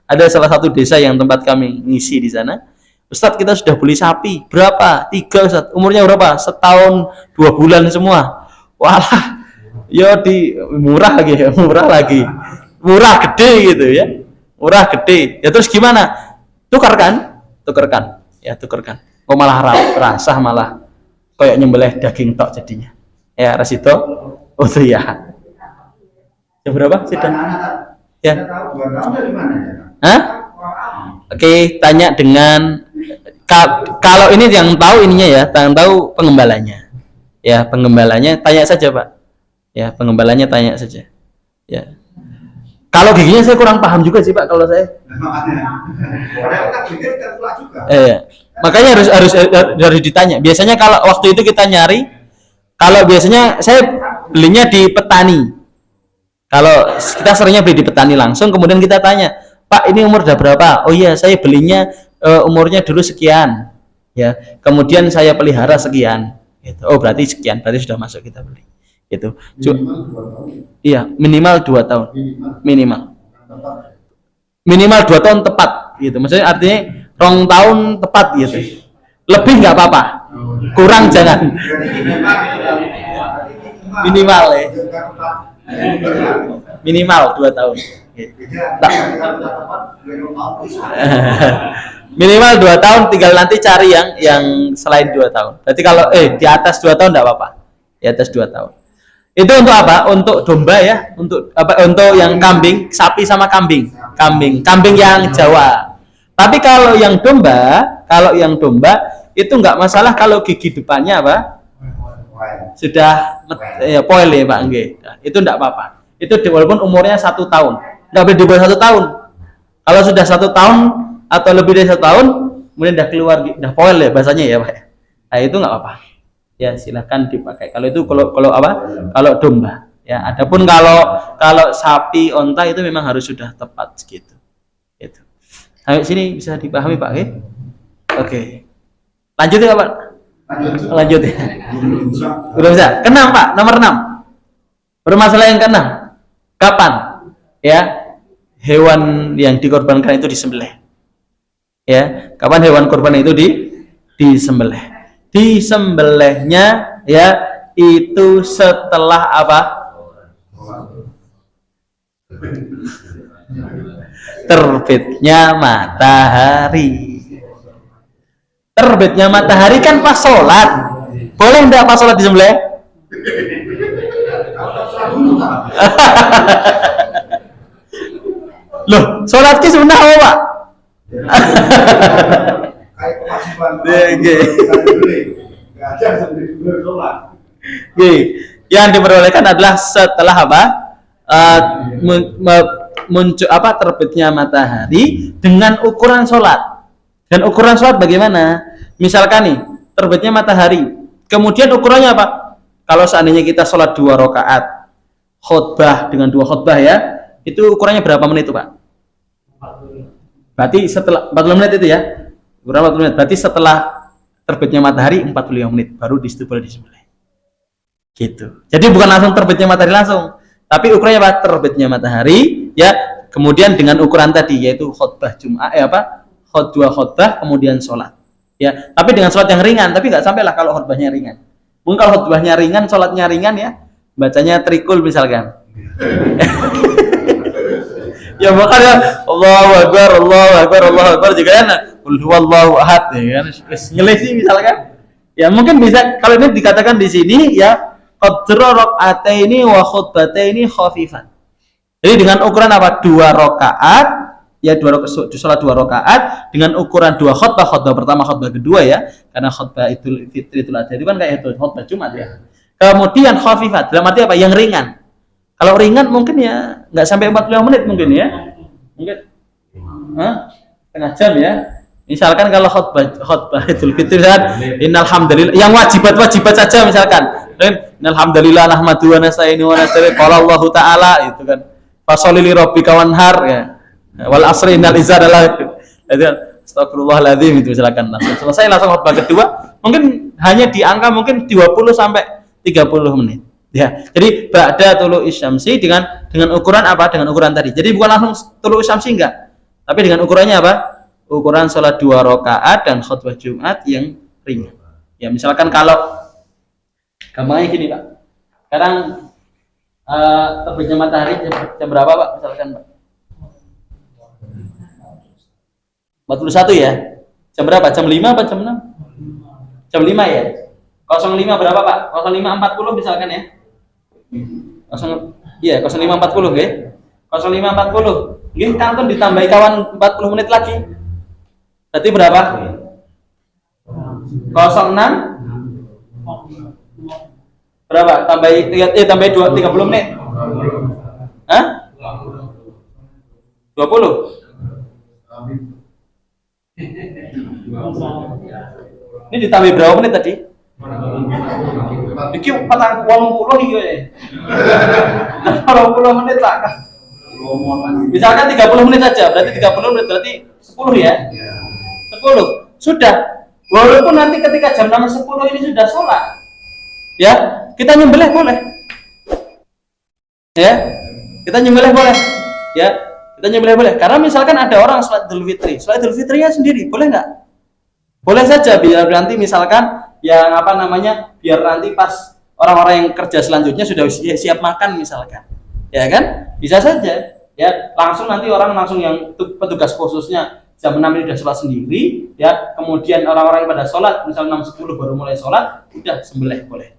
Speaker 1: Ada salah satu desa yang tempat kami ngisi di sana. Ustadz kita sudah beli sapi. Berapa? 3 Ustadz. Umurnya berapa? 1 tahun 2 bulan semua. Walah. Ya murah lagi. Murah gede gitu ya. Murah gede. Ya terus gimana? Tukarkan. Ya tukarkan. Oh malah rasah malah kayak nyembelih daging tok jadinya. Ya Rasito. Oh tuh ya. Jam berapa sudah? Ya. Hah? Oke, tanya dengan kalau ini yang tahu ininya ya, yang tahu pengembalanya. Ya, pengembalanya tanya saja, Pak. Ya, pengembalanya tanya saja. Ya. Kalau giginya saya kurang paham juga sih, Pak, kalau saya. Makanya harus ditanya. Biasanya kalau waktu itu kita nyari, kalau biasanya saya belinya di petani. Kalau kita seringnya beli di petani langsung, kemudian kita tanya, Pak ini umur udah berapa? Oh iya, saya belinya umurnya dulu sekian, ya. Kemudian saya pelihara sekian. Gitu. Oh berarti sekian, berarti sudah masuk kita beli. Gitu. Iya, minimal 2 tahun. Minimal 2 tahun tepat. Gitu. Maksudnya artinya 2 tahun tepat gitu. Lebih nggak apa-apa, kurang jangan. Minimal ya. Minimal 2 tahun. Minimal 2 tahun, tinggal nanti cari yang selain 2 tahun. Berarti kalau di atas 2 tahun enggak apa-apa. Di atas 2 tahun. Itu untuk apa? Untuk domba ya, untuk apa? Untuk yang kambing, sapi sama kambing. Kambing yang Jawa. Tapi kalau yang domba itu enggak masalah kalau gigi depannya apa? Sudah poil ya Pak nggih. Nah, itu enggak apa-apa. Itu walaupun umurnya 1 tahun. Enggak boleh di bawah 1 tahun. Kalau sudah 1 tahun atau lebih dari 1 tahun, kemudian udah keluar, udah poil ya bahasanya ya Pak. Nah, itu enggak apa-apa. Ya silakan dipakai. Kalau itu kalau apa? Kalau domba. Ya, adapun kalau sapi, onta itu memang harus sudah tepat segitu. Gitu. Sampai sini bisa dipahami Pak, oke? Oke. Lanjut ya Pak. Lanjut ya. Udah bisa. Keenam Pak, nomor 6. Permasalahan yang keenam. Kapan? Ya. Hewan yang dikorbankan itu disembelih. Ya, kapan hewan korban itu disembelih? Disembelihnya ya itu setelah apa? Terbitnya matahari. Terbitnya matahari kan pas sholat. Boleh enggak pas sholat disembelih?
Speaker 2: Kalau sholat dulu Pak.
Speaker 1: Loh, sholat ki sunnah apa, Pak?
Speaker 2: Kayak kewajiban.
Speaker 1: Oke.
Speaker 2: Nggak ada sebelum sholat.
Speaker 1: Oke. Yang diperbolehkan adalah setelah apa? Muncul apa terbitnya matahari dengan ukuran sholat. Dan ukuran sholat bagaimana? Misalkan nih terbitnya matahari, kemudian ukurannya apa? Kalau seandainya kita sholat 2 rakaat, khutbah dengan 2 khutbah ya, itu ukurannya berapa menit itu Pak? Berarti setelah 40 menit itu ya? Berapa 40 menit? Berarti setelah terbitnya matahari 45 menit baru disitu boleh disembelih. Gitu. Jadi bukan langsung terbitnya matahari langsung, tapi ukurannya apa? Terbitnya matahari ya, kemudian dengan ukuran tadi yaitu khutbah Jumat dua khutbah kemudian sholat ya, tapi dengan sholat yang ringan, tapi nggak sampai lah kalau khutbahnya ringan. Mungkin kalau khutbahnya ringan, sholatnya ringan ya, bacanya trikul misalkan. Ya makanya Allahu Akbar, Allahu Akbar, Allahu Akbar juga kan, qul huwallahu ahad ya kan, ngelesi misalkan. Ya mungkin bisa kalau ini dikatakan di sini ya qadra rak'ataini wa khutbataini khafifan. Jadi dengan ukuran apa? 2 rakaat ya, 2 rakaat sholat 2 rakaat dengan ukuran 2 khutbah, khutbah pertama, khutbah kedua ya. Karena khutbah Idul Fitri Idul Adha itu kan kayak itu khutbah Jumat ya. Kemudian khafifat dalam arti apa? Yang ringan. Kalau ringan mungkin ya nggak sampai 45 menit mungkin ya. Mungkin setengah jam ya. Misalkan kalau khutbah Idul Fitri kan innal hamdalillah yang wajibat saja misalkan. Innal hamdalillah nahmadu wa nasta'inu wa nastaghfiruh qala Allah taala itu kan. Fasholli li rabbika wanhar ya. Wal asri innal insana lafi astagfirullahaladzim itu misalkan. Selesai langsung khutbah kedua, mungkin hanya di angka mungkin 20 sampai 30 menit. Ya, jadi ba'da tulu isyamsi dengan ukuran apa? Dengan ukuran tadi. Jadi bukan langsung tulu isyamsi enggak. Tapi dengan ukurannya apa? Ukuran sholat 2 rakaat dan khutbah Jumat yang ringan. Ya, misalkan kalau gampangnya gini, Pak. Sekarang terbitnya matahari jam berapa, Pak? Misalkan, Pak. 41 ya? Jam berapa? Jam 5 apa jam 6? Jam 5 ya? 05 berapa, Pak? 05.40 misalkan ya? 05.40 nggih. 05.40. Nggih, kantun ditambahi kawan 40 menit lagi. Berarti berapa? 06 berapa? Tambahi 30 menit. Hah? 20. Ini ditambah berapa menit tadi? Iki 80 iki ya. 80 menit lah. Misalkan 30 menit saja, berarti 30 menit berarti 10 ya. 10. Sudah. Walaupun nanti ketika jam 6.10 ini sudah sholat. Ya, kita nyembelih boleh. Ya. Kita nyembelih boleh. Ya. Kita nyembelih boleh. Karena misalkan ada orang sholat Idul Fitri. Sholat Idul Fitrinya sendiri, boleh nggak? Boleh saja, biar nanti misalkan yang biar nanti pas orang-orang yang kerja selanjutnya sudah siap makan misalkan. Ya kan? Bisa saja. Ya, langsung nanti orang langsung yang petugas khususnya jam 6 ini sudah sholat sendiri, ya. Kemudian orang-orang yang pada sholat, misal 6.10 baru mulai sholat, udah sembelih boleh.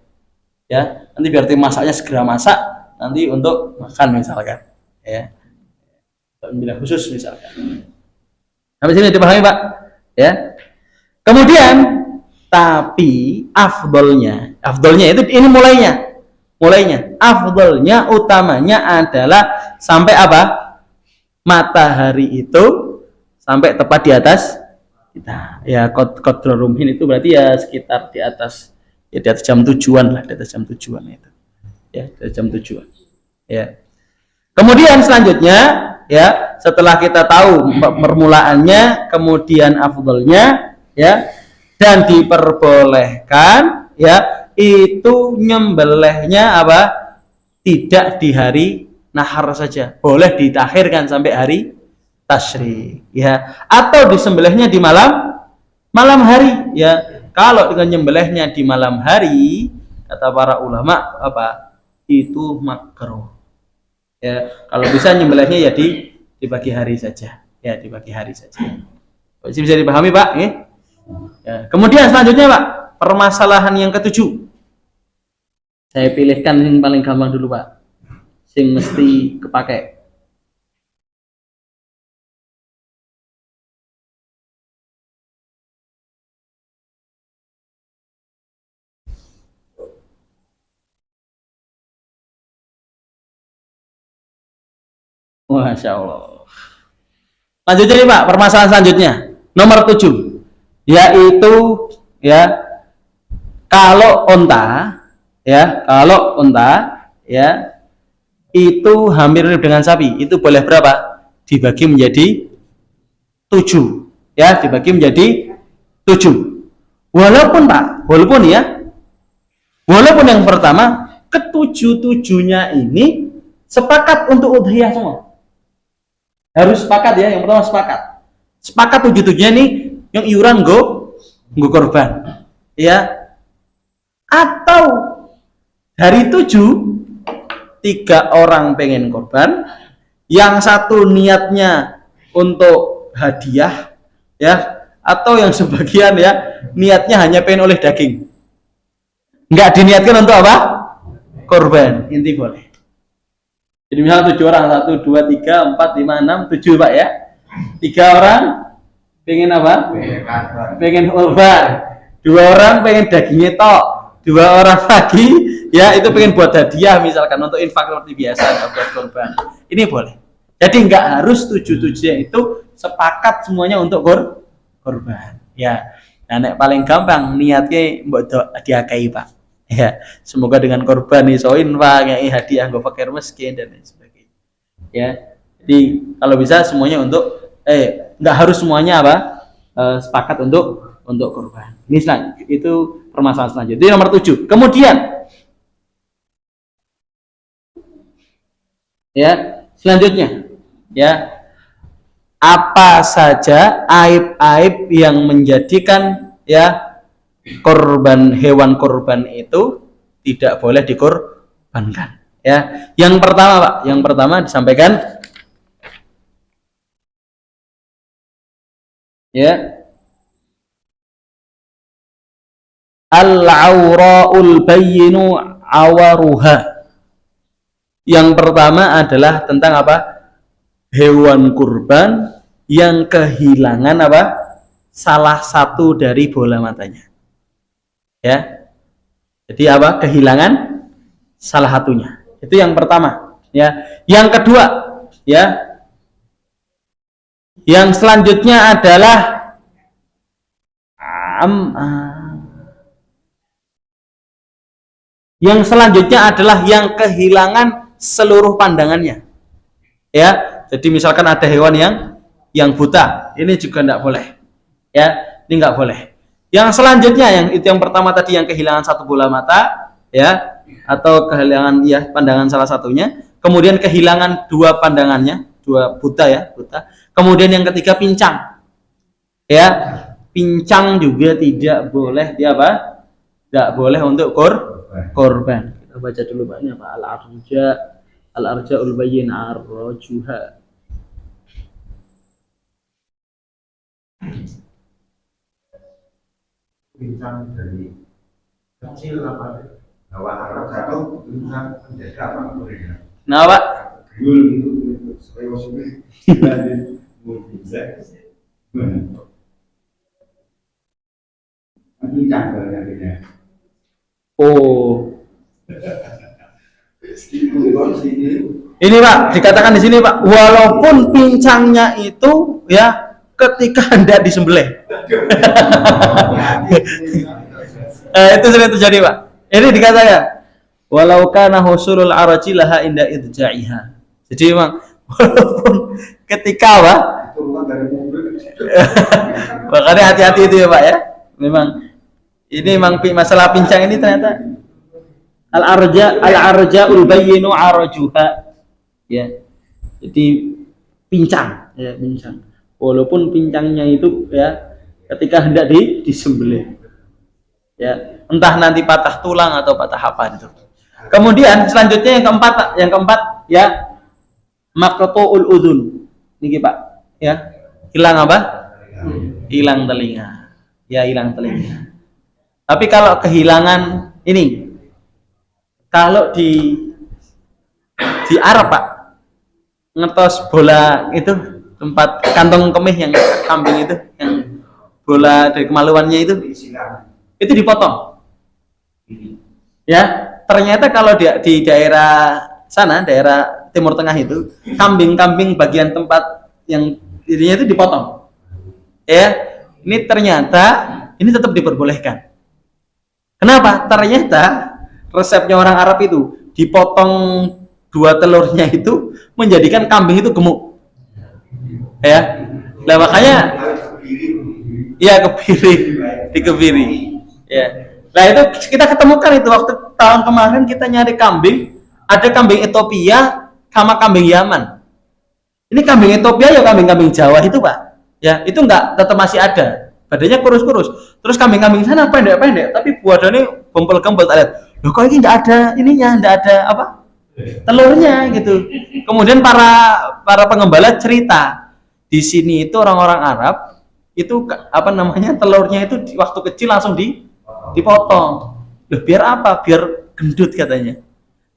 Speaker 1: Ya, nanti biar tim masaknya segera masak nanti untuk makan misalkan. Ya. Bila khusus misalkan. Sampai sini dipahami, Pak? Ya. Kemudian tapi afdolnya itu ini mulainya afdolnya utamanya adalah sampai apa? Matahari itu sampai tepat di atas kita. Ya qadra rumhin itu berarti ya sekitar di atas jam tujuan lah, di atas jam tujuan itu. Ya, di atas jam tujuan. Ya. Kemudian selanjutnya ya, setelah kita tahu permulaannya, kemudian afdolnya ya, dan diperbolehkan ya, itu nyembelihnya apa? Tidak di hari nahar saja, boleh ditakhirkan sampai hari tasyrik ya, atau disembelihnya di malam hari ya. Kalau dengan nyembelihnya di malam hari, kata para ulama apa? Itu makruh. Ya, kalau bisa nyembelihnya ya di pagi hari saja. Ya, di pagi hari saja. Bisa dipahami, Pak? Ya. Kemudian selanjutnya, Pak, permasalahan yang ketujuh. Saya pilihkan yang paling gampang dulu Pak, sing mesti kepake. Masya Allah. Lanjut nih Pak, permasalahan selanjutnya nomor 7, yaitu ya kalau onta ya itu hampir mirip dengan sapi, itu boleh berapa? Dibagi menjadi 7 ya, dibagi menjadi 7. Walaupun yang pertama ketujuh-tujuhnya ini sepakat untuk udhiyah semua. Harus sepakat ya, yang pertama sepakat 7-7-nya nih yang iuran go korban ya. Atau dari 7, 3 orang pengen korban, yang satu niatnya untuk hadiah ya, atau yang sebagian ya niatnya hanya pengen oleh daging, nggak diniatkan untuk apa? Korban. Inti boleh. Jadi misalnya 7 orang, 1, 2, 3, 4, 5, 6, 7 Pak ya. 3 orang pengen apa? Pengen korban. 2 orang pengen dagingnya tok. 2 orang lagi ya itu pengen buat hadiah misalkan untuk infak seperti biasa, nggak buat korban. Ini boleh. Jadi nggak harus 7-7 itu sepakat semuanya untuk korban. Ya. Nah, nek paling gampang niatnya mbok diakai Pak. Ya, semoga dengan korban isoin Pak, ngei hadiah nggo fakir miskin dan lain sebagainya. Ya. Jadi kalau bisa semuanya untuk nggak harus semuanya apa? Sepakat untuk korban. Ini itu permasalahan selanjutnya. Jadi nomor 7. Kemudian ya, selanjutnya ya, apa saja aib-aib yang menjadikan ya hewan korban itu tidak boleh dikorbankan ya. Yang pertama Pak, disampaikan ya, al-aura'ul bayyinu awaruha. Yang pertama adalah tentang apa? Hewan kurban yang kehilangan apa? Salah satu dari bola matanya. Ya. Jadi apa? Kehilangan salah satunya. Itu yang pertama, ya. Yang kedua, ya. Yang selanjutnya adalah yang kehilangan seluruh pandangannya. Ya. Jadi misalkan ada hewan yang buta, ini juga tidak boleh. Ya, ini nggak boleh. Yang selanjutnya yang pertama tadi yang kehilangan satu bola mata, ya, atau kehilangan ya pandangan salah satunya, kemudian kehilangan 2 pandangannya, 2 buta ya, buta. Kemudian yang ketiga pincang. Ya, pincang juga tidak boleh dia apa? Tidak boleh untuk korban. Kita baca dulu Pak, ini apa? Al-arja'ul bayyin ar-rajuha.
Speaker 2: Pincang dari kecil apa? Bahwa anak jatuh pincang menjadi apa?
Speaker 1: Nah Pak,
Speaker 2: Gul itu seperti pincang berarti.
Speaker 1: oh. Ini Pak, dikatakan di sini Pak, walaupun pincangnya itu ya ketika hendak disembelih. Itu sering terjadi Pak. Ini dikatakan walau kana husulul araji laha inda idja'iha. Jadi memang walaupun ketika Pak, makanya hati-hati itu ya Pak ya. Memang ini memang masalah pincang ini ternyata al-arja'ul bayyinu arajuha. Ya. Jadi pincang ya, pincang. Walaupun pincangnya itu ya ketika hendak disembelih. Ya, entah nanti patah tulang atau patah apa itu. Kemudian selanjutnya yang keempat ya maqtu'ul udhun. Niki Pak, ya. Hilang apa? Hilang telinga. Ya, hilang telinga. Tapi kalau kehilangan ini, kalau di Arab Pak, ngetos bola itu tempat kantong kemih yang kambing itu, yang bola dari kemaluannya itu dipotong. Ya, ternyata kalau di daerah sana, daerah Timur Tengah itu, kambing-kambing bagian tempat yang dirinya itu dipotong. Ya, ini ternyata ini tetap diperbolehkan. Kenapa? Ternyata resepnya orang Arab itu dipotong dua telurnya itu menjadikan kambing itu gemuk. Ya, nah makanya ya kebiri, dikebiri. Ya, nah itu kita ketemukan itu waktu tahun kemarin kita nyari kambing, ada kambing Ethiopia sama kambing Yaman. Ini kambing Ethiopia ya kambing-kambing Jawa itu Pak. Ya itu enggak, tetap masih ada. Badannya kurus-kurus. Terus kambing-kambing sana pendek-pendek, tapi badannya gempel-gempel. Lihat, loh kok ini enggak ada ininya, enggak ada apa? Telurnya gitu. Kemudian para pengembala cerita di sini itu orang-orang Arab itu apa namanya telurnya itu waktu kecil langsung dipotong. Loh, biar apa? Biar gendut katanya.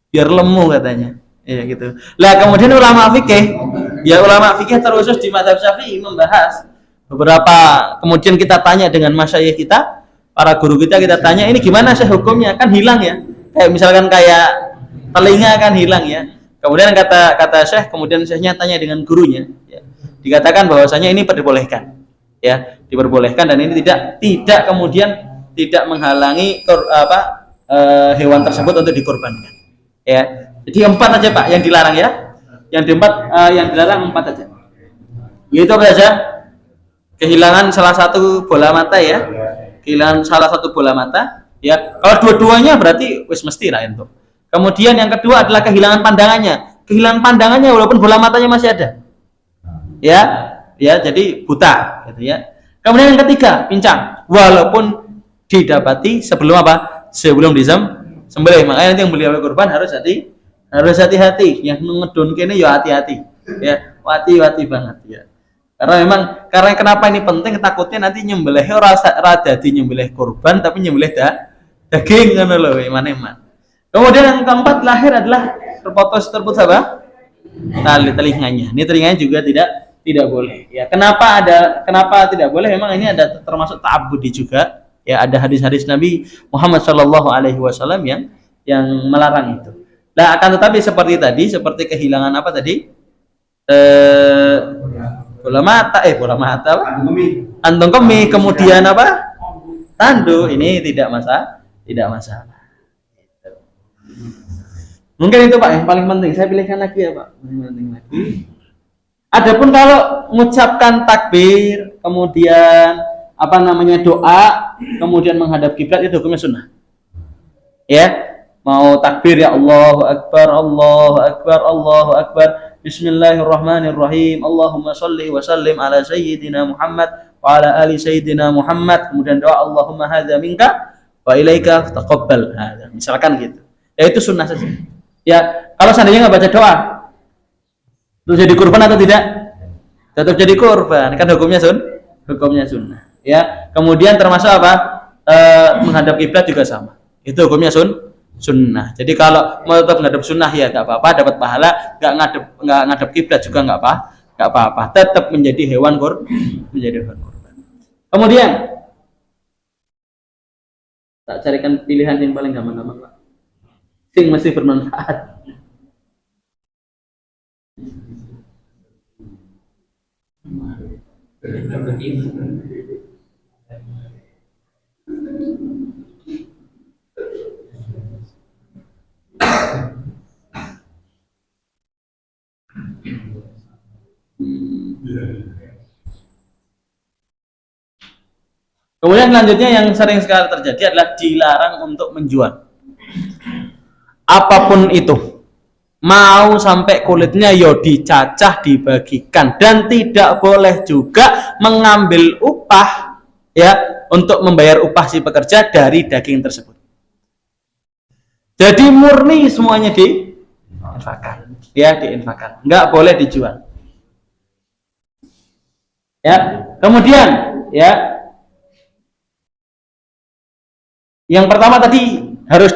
Speaker 1: Biar lemu katanya. Ya gitu. Lah kemudian ulama fikih terusus di mazhab Syafi'i membahas beberapa, kemudian kita tanya dengan masyayikh kita, para guru kita tanya, ini gimana sih hukumnya? Kan hilang ya. Kayak misalkan kayak telinga kan hilang ya. Kemudian kata Syekh, kemudian Syekhnya tanya dengan gurunya, ya. Dikatakan bahwasanya ini diperbolehkan. Ya, diperbolehkan dan ini tidak kemudian tidak menghalangi hewan tersebut untuk dikorbankan. Ya. Jadi 4 aja Pak yang dilarang ya. Yang dilarang 4 aja. Yaitu apa saja? Kehilangan salah satu bola mata ya. Kehilangan salah satu bola mata ya. Kalau dua-duanya berarti wis mesti lah itu. Kemudian yang kedua adalah kehilangan pandangannya. Kehilangan pandangannya walaupun bola matanya masih ada. Ya, jadi buta gitu ya. Kemudian yang ketiga, pincang. Walaupun didapati sebelum apa? Sebelum disembelih. Makanya nanti yang beli kurban harus hati-hati. Yang ngedon kene ya hati-hati. Ya, hati-hati banget ya. Karena kenapa ini penting, takutnya nanti nyembelih ora dadi nyembelih kurban tapi nyembelih daging ngono lho, iman-iman. Kemudian yang keempat lahir adalah terputus apa? Tali telinganya. Ini telinganya juga tidak boleh. Ya, kenapa tidak boleh? Memang ini ada termasuk ta'abbudi juga. Ya, ada hadis-hadis Nabi Muhammad SAW yang melarang itu. Nah, akan tetapi seperti kehilangan apa tadi? Bola mata apa? Kantong kemih, kemudian apa? Tandu, ini tidak masalah. Mungkin itu Pak yang paling penting. Saya pilihkan lagi ya Pak. Paling penting lagi. Adapun kalau mengucapkan takbir, kemudian doa, kemudian menghadap kiblat, itu hukumnya sunnah. Ya, mau takbir ya Allahu Akbar, Allahu Akbar, Allahu Akbar. Bismillahirrahmanirrahim. Allahumma sholli wa sallim ala sayyidina Muhammad wa ala ali sayyidina Muhammad. Kemudian doa Allahumma hadza minka wa ilaika taqabbal hadza. Misalkan gitu. Ya itu sunnah saja. Ya, kalau seandainya nggak baca doa, itu jadi kurban atau tidak? Tetap jadi kurban. Kan hukumnya sunnah. Ya, kemudian termasuk apa? Menghadap kiblat juga sama. Itu hukumnya sunnah. Jadi kalau mau tetap menghadap sunnah ya nggak apa-apa, dapat pahala. Nggak ngadap kiblat juga nggak apa-apa. Tetap menjadi hewan kurban. Kemudian tak carikan pilihan yang paling gampang Pak. Sing masih bermanfaat. Kemudian selanjutnya yang sering sekali terjadi adalah dilarang untuk menjual apapun itu, mau sampai kulitnya yo dicacah, dibagikan, dan tidak boleh juga mengambil upah ya untuk membayar upah si pekerja dari daging tersebut. Jadi murni semuanya diinfakkan, nggak boleh dijual. Ya, kemudian ya Yang pertama tadi harus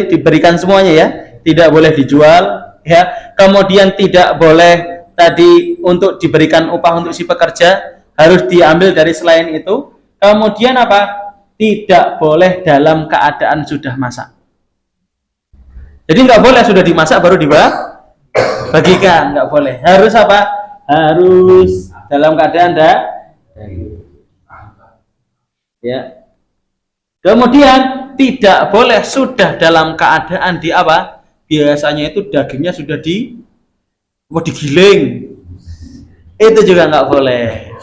Speaker 1: diberikan semuanya ya, tidak boleh dijual ya. Kemudian tidak boleh tadi untuk diberikan upah untuk si pekerja, harus diambil dari selain itu. Kemudian apa? Tidak boleh dalam keadaan sudah masak. Jadi nggak boleh sudah dimasak baru dibagikan, nggak boleh. Harus apa? Harus dalam keadaan ya. Kemudian tidak boleh sudah dalam keadaan di apa? Biasanya itu dagingnya sudah digiling. Itu juga nggak boleh.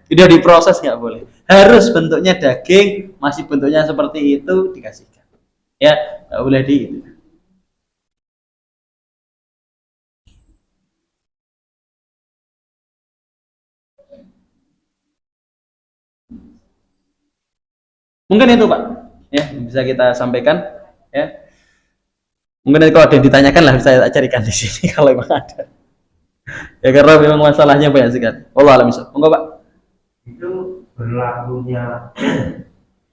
Speaker 1: Tidak diproses nggak boleh. Harus bentuknya daging, masih bentuknya seperti itu dikasihkan. Ya, nggak boleh itu. Mungkin itu Pak, ya bisa kita sampaikan, ya. Mungkin kalau ada yang ditanyakan lah saya carikan di sini kalau memang ada. Ya karena memang masalahnya banyak sekali. Allah alam bisa. Monggo Pak.
Speaker 2: Itu berlakunya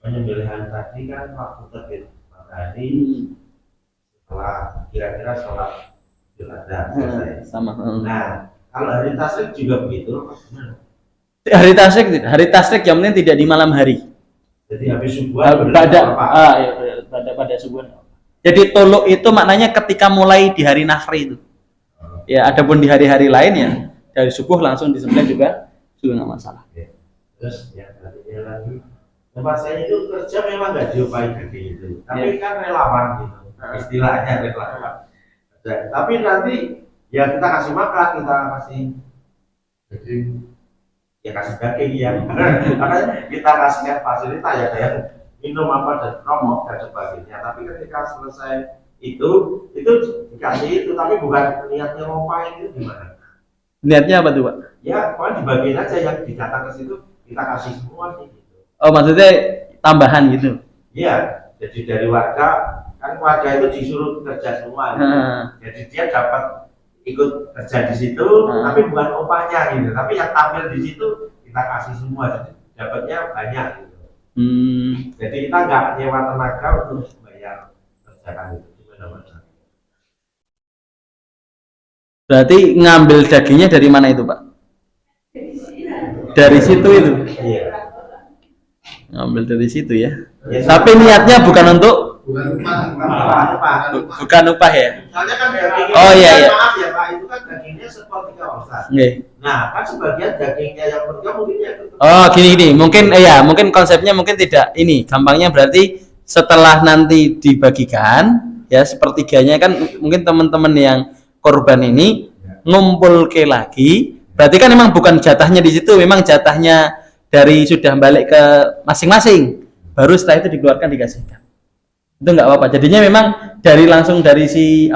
Speaker 2: penyembelihan tadi kan waktu terbit matahari setelah kira-kira sholat Jumat selesai.
Speaker 1: Sama.
Speaker 2: Nah, kalau hari tasyrik juga begitu.
Speaker 1: Hari tasyrik yang penting tidak di malam hari.
Speaker 2: Jadi habis subuh
Speaker 1: pada subuh. Jadi toluk itu maknanya ketika mulai di hari nahri itu. Ya, adapun di hari-hari lain ya dari subuh langsung disembelih juga nggak masalah.
Speaker 2: Terus yang tadinya lagi, tempat saya itu kerja memang nggak diupahi gede itu, tapi kan relawan gitu, istilahnya relawan. Tapi nanti ya kita kasih makan, kita kasih jadi ya kasih daging ya, karena kita kasihkan fasilitas ya kayak minum apa dan rokok dan sebagainya. Tapi ketika selesai itu dikasih itu, tapi bukan niatnya ngopain itu gimana?
Speaker 1: Niatnya apa tuh Pak?
Speaker 2: Ya, pokoknya dibagiin aja yang dicatat ke situ kita kasih semua sih gitu.
Speaker 1: Oh maksudnya tambahan gitu?
Speaker 2: Iya, jadi dari warga kan warga itu disuruh kerja semua, gitu. Jadi dia dapat ikut kerja di situ, tapi bukan upahnya gitu, tapi yang tampil di situ kita kasih semua, jadi dapatnya banyak gitu. Jadi kita nggak nyewa tenaga untuk bayar kerjaan itu.
Speaker 1: Berarti ngambil dagingnya dari mana itu Pak? Dari situ itu?
Speaker 2: Iya.
Speaker 1: Ngambil dari situ ya. Tapi niatnya bukan untuk bukan upah ya?
Speaker 2: Soalnya kan dagingnya,
Speaker 1: oh iya iya.
Speaker 2: Maaf ya Pak, itu kan dagingnya sepertiga Ustaz. Nah, kan sebagian dagingnya yang pertiga mungkin ya.
Speaker 1: Oh gini, mungkin konsepnya mungkin tidak ini, gampangnya berarti setelah nanti dibagikan ya sepertiganya kan mungkin teman-teman yang korban ini ngumpul ke lagi, berarti kan memang bukan jatahnya di situ, memang jatahnya dari sudah balik ke masing-masing, baru setelah itu dikeluarkan dikasihkan. Itu nggak apa-apa. Jadinya memang langsung dari si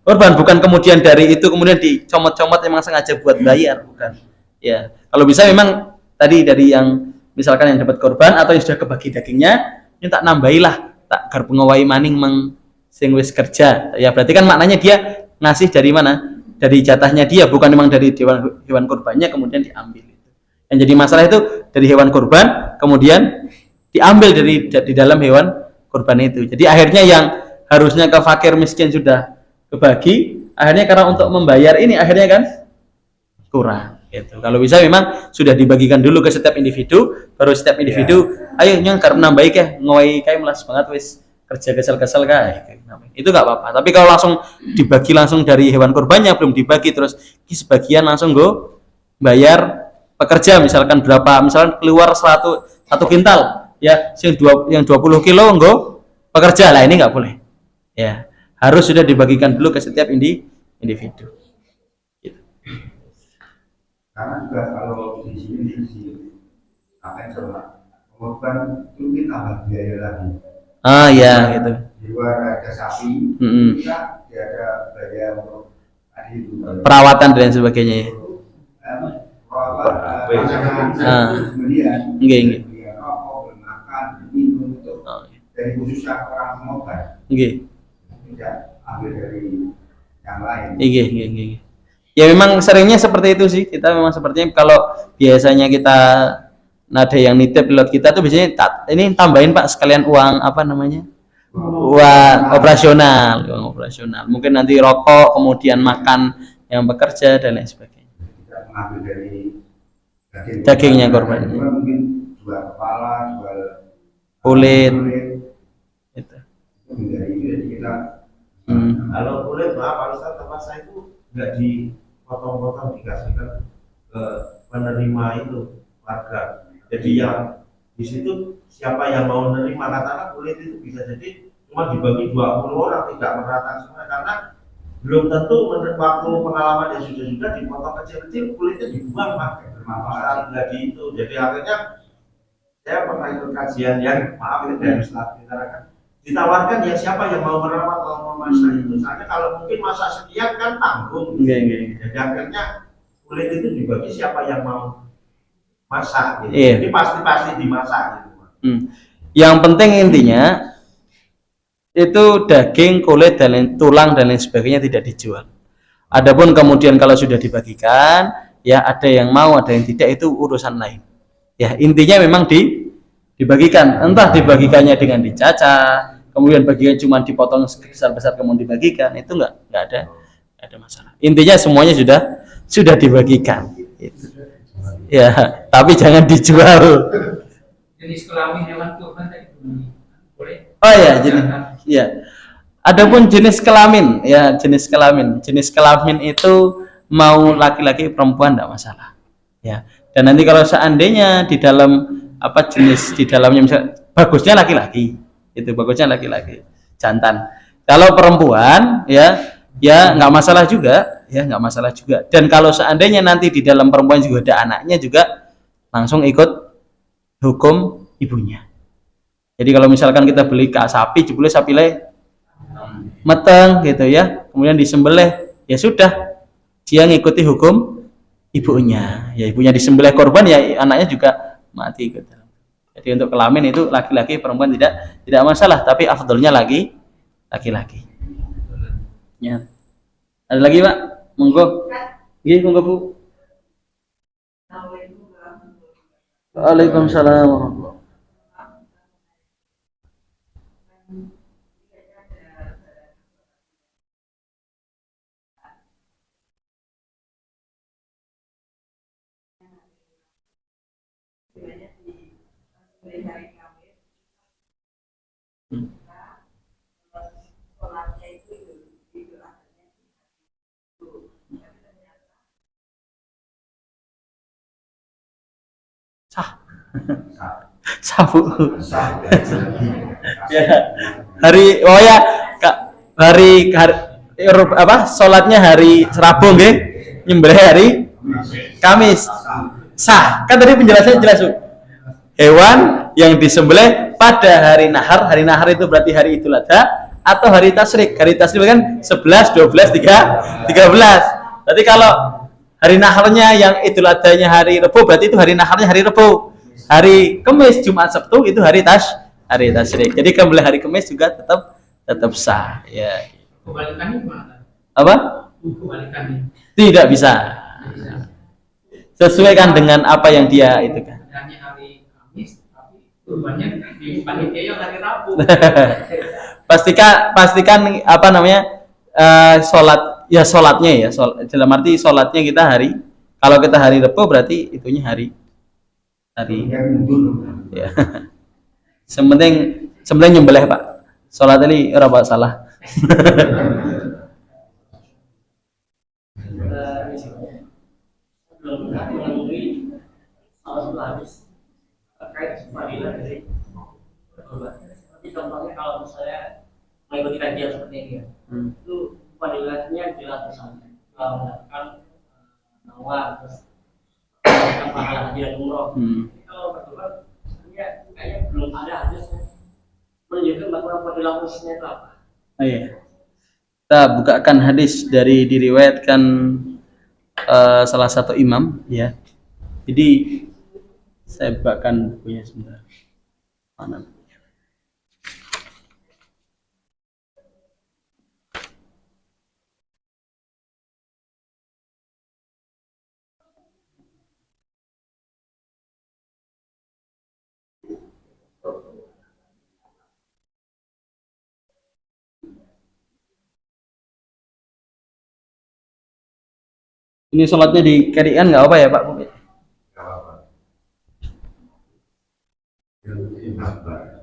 Speaker 1: korban, bukan kemudian dari itu kemudian dicomot-comot memang sengaja buat bayar, bukan. Ya, kalau bisa memang tadi dari yang misalkan yang dapat korban atau yang sudah kebagi dagingnya, minta nambahilah tak gar pengawai maning sing wis kerja. Ya berarti kan maknanya dia ngasih dari mana? Dari jatahnya dia, bukan memang dari hewan kurbannya kemudian diambil. Yang jadi masalah itu dari hewan kurban kemudian diambil di dalam hewan kurban itu. Jadi akhirnya yang harusnya ke fakir miskin sudah kebagi, akhirnya karena untuk membayar ini akhirnya kan kurang gitu. Kalau bisa memang sudah dibagikan dulu ke setiap individu, baru setiap individu ayo nyang karep nambahi kah ngowai kae melas banget wis kerja kesel-kesel kae. Itu nggak apa-apa. Tapi kalau langsung dibagi langsung dari hewan kurbannya belum dibagi terus sebagian langsung go bayar pekerja misalkan berapa, misalkan keluar 1 kintal ya, yang 20 kilo go pekerja lah, ini nggak boleh. Ya, harus sudah dibagikan dulu ke setiap individu. Gitu.
Speaker 3: Karena juga kalau di sini apa yang coba korban itu kita tambah biaya lagi.
Speaker 1: Ah ya gitu.
Speaker 3: Di luar ada sapi, kita ada biaya untuk tadi itu
Speaker 1: perawatan dan sebagainya ya. Enggak.
Speaker 3: Rokok, makan, minum itu dari khususnya orang pengobat. Tidak ambil dari yang lain.
Speaker 1: Ya memang seringnya seperti itu sih. Kita memang sepertinya kalau biasanya kita Nah, ada yang nitip lewat kita tuh biasanya ini tambahin Pak sekalian uang apa namanya? Uang operasional. Mungkin nanti rokok, kemudian makan yang bekerja dan lain sebagainya.
Speaker 3: Kita mengambil dari
Speaker 1: dagingnya korban.
Speaker 3: Mungkin jual kepala, jual
Speaker 1: kulit. Itu.
Speaker 3: Dari itu jadi kita
Speaker 2: kalau kulit Pak Ustadz tempat saya itu nggak dipotong-potong, dikasihkan ke penerima itu warga. Jadi yang di situ siapa yang mau menerima, katakanlah kulit itu bisa jadi cuma dibagi 20 orang, tidak merata semua, karena belum tentu waktu pengalaman yang sudah dipotong kecil-kecil kulitnya dibuang Pak, bermanfaat lagi itu. Jadi akhirnya saya pernah ikut kajian yang maaf itu dari masyarakat, ditawarkan ya siapa yang mau merawat atau mau masak itu. Soalnya kalau mungkin masak sekian kan tanggung. Jadi akhirnya kulit itu dibagi siapa yang mau masak gitu. Jadi pasti dimasak gitu.
Speaker 1: Yang penting intinya itu daging, kulit dan tulang dan lain sebagainya tidak dijual. Adapun kemudian kalau sudah dibagikan, ya ada yang mau, ada yang tidak, itu urusan lain. Ya intinya memang dibagikan. Entah dibagikannya dengan dicacah, kemudian bagian cuma dipotong besar-besar kemudian dibagikan, itu enggak ada masalah. Intinya semuanya sudah dibagikan. Itu. Ya, tapi jangan dijual.
Speaker 4: Jenis kelamin hewan kurban tadi boleh?
Speaker 1: Oh ya, ya. Adapun jenis kelamin, ya jenis kelamin itu mau laki-laki perempuan tidak masalah. Ya. Dan nanti kalau seandainya di dalam apa jenis di dalamnya misalnya bagusnya laki-laki, itu bagusnya laki-laki, jantan. Kalau perempuan, ya nggak masalah juga, ya nggak masalah juga. Dan kalau seandainya nanti di dalam perempuan juga ada anaknya juga langsung ikut hukum ibunya. Jadi kalau misalkan kita beli sapi, jebule sapi meteng gitu ya, kemudian disembelih, ya sudah, dia ngikuti hukum ibunya. Ya ibunya disembelih korban, ya anaknya juga mati gitu. Jadi untuk kelamin itu laki-laki perempuan tidak masalah, tapi afdolnya laki-laki. Ya. Ada lagi Pak? Monggo. Nggih, monggo Bu. Waalaikumsalam warahmatullahi. Sabu. Ya. Hari apa? Salatnya hari Rabu nggih. Nyembelih hari Kamis. Sah. Kan tadi penjelasannya jelas, Bu. Hewan yang disembelih pada hari nahar. Hari nahar itu berarti hari Idul Adha atau hari tasyrik. Hari tasyrik kan 11, 12, 13. Berarti kalau hari naharnya yang Idul Adhanya hari Rebo, berarti itu hari naharnya hari Rebo. Hari Kamis, Jumat, Sabtu itu hari tasyrik. Jadi kembali hari Kamis juga tetap sah. Ya.
Speaker 4: Kebalikannya gimana?
Speaker 1: Apa?
Speaker 4: Kebalikannya.
Speaker 1: Tidak bisa. Sesuaikan dengan apa yang dia itu kan.
Speaker 4: Hanya hari Kamis, tapi kurbannya di panitia yang hari Rabu.
Speaker 1: pastikan apa namanya sholatnya ya, dalam arti sholatnya kita kalau kita hari Rebo berarti itunya hari ya. Sementing nyembelih Pak, sholat ini ora Pak salah.
Speaker 5: Terkait fadilah dari korban. Tapi contohnya kalau misalnya mengikuti kajian seperti ini ya, itu fadilahnya jelas misalnya kalau mendapatkan nawar terus pahala haji dan umroh. Kalau berkorban sebenarnya kayaknya belum ada hadisnya menunjukkan bahwa fadilah khususnya itu apa.
Speaker 1: Oh iya. Kita bukakan hadis dari diriwayatkan salah satu imam ya. Jadi saya bukakan bukunya sebentar. Mana? Ini sholatnya dikarikan nggak apa ya Pak?
Speaker 3: Nggak apa-apa. Yang penting sabar.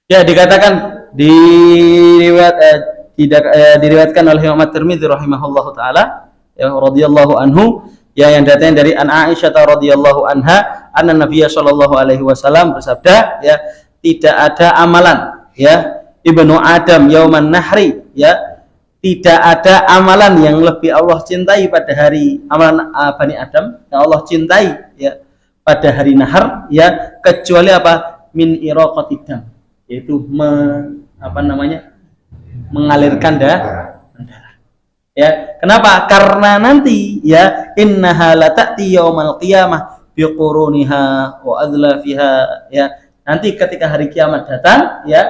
Speaker 1: Ya, dikatakan diriwayatkan oleh Imam At-Tirmidzi rahimahullahu taala ya radhiyallahu anhu ya, yang datangnya dari An Aisyah radhiyallahu anha anna Nabiy sallallahu alaihi wasallam bersabda ya, tidak ada amalan ya Ibnu Adam yauman nahri ya, tidak ada amalan yang lebih Allah cintai pada hari amalan Bani Adam yang Allah cintai ya pada hari nahar ya, kecuali apa? Min iraqatid dam, yaitu mengalirkan darah. Ya, kenapa? Karena nanti ya innaha la ta'ti yaumal qiyamah biquruniha wa adlafiha ya. Nanti ketika hari kiamat datang ya,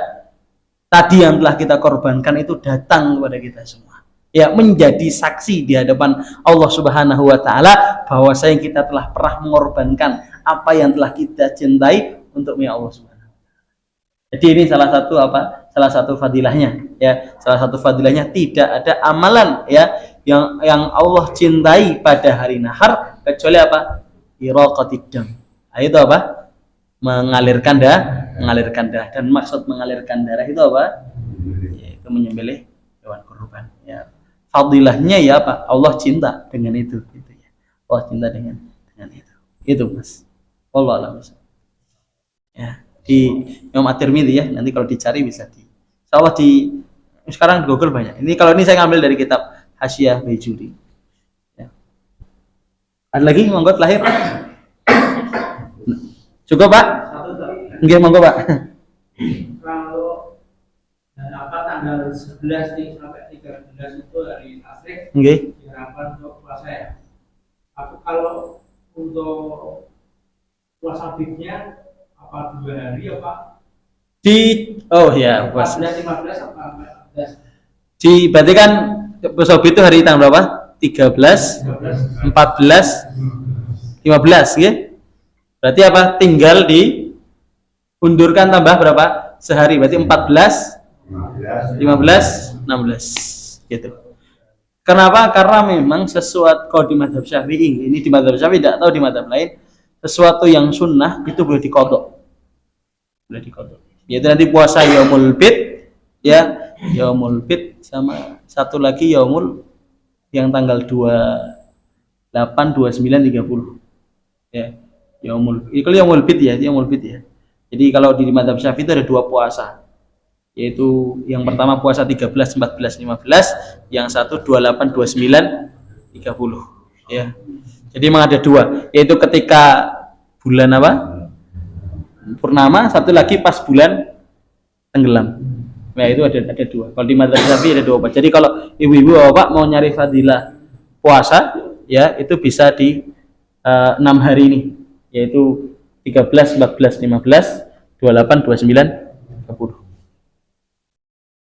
Speaker 1: tadi yang telah kita korbankan itu datang kepada kita semua. Ya, menjadi saksi di hadapan Allah Subhanahu wa taala bahwasanya kita telah pernah mengorbankan apa yang telah kita cintai untuk Allah Subhanahu. Jadi ini salah satu fadilahnya ya. Salah satu fadilahnya tidak ada amalan ya yang Allah cintai pada hari nahar kecuali apa? Iraqatid dam. Itu apa? Mengalirkan darah. Dan maksud mengalirkan darah itu apa? Yaitu menyembelih hewan kurban ya. Fadilahnya ya apa? Allah cinta dengan itu gitu ya. Allah cinta dengan itu. Itu Mas. Wallahu a'lam. Ya. Di Imam At-Tirmidzi ya, nanti kalau dicari bisa insyaallah sekarang di Google banyak. Ini kalau ini saya ngambil dari kitab Hasyiah Baijuri ya. Ada lagi monggo lahir cukup Pak? Nggih monggo Pak.
Speaker 4: Kalau tanggal 11 nih sampai 13 itu hari Tasrik
Speaker 1: Nggih.
Speaker 4: diharapkan untuk puasa ya. Kalau untuk puasa bidnya apa 2 hari apa?
Speaker 1: Oh ya, puasa
Speaker 4: 15 apa 14?
Speaker 1: berarti kan puasa itu hari tanggal berapa? 13, 14, 15 nggih. Berarti apa? Tinggal diundurkan tambah berapa? Sehari. Berarti 14, 15, 16 gitu. Kenapa? Karena memang sesuatu kalau di mazhab Syafi'i, ini di mazhab Syafi'i, tidak tahu di mazhab lain, sesuatu yang sunnah itu boleh diqadha. Yaitu nanti puasa Yaumul Bid ya, Yaumul Bid sama satu lagi Yaumul yang tanggal 28, 29, 30 ya. Kalau Yaumul Bid ya, Yaumul Bid ya. Jadi kalau di mazhab Syafi'i itu ada 2 puasa. Yaitu yang pertama puasa 13, 14, 15, yang satu 28, 29, 30 ya. Jadi memang ada 2, yaitu ketika bulan apa? Purnama, satu lagi pas bulan tenggelam. Nah, itu ada 2. Kalau di mazhab Syafi'i ada 2. Jadi kalau ibu-ibu bapak mau nyari fadilah puasa ya, itu bisa di 6 hari ini, yaitu 13, 14, 15, 28, 29, 30.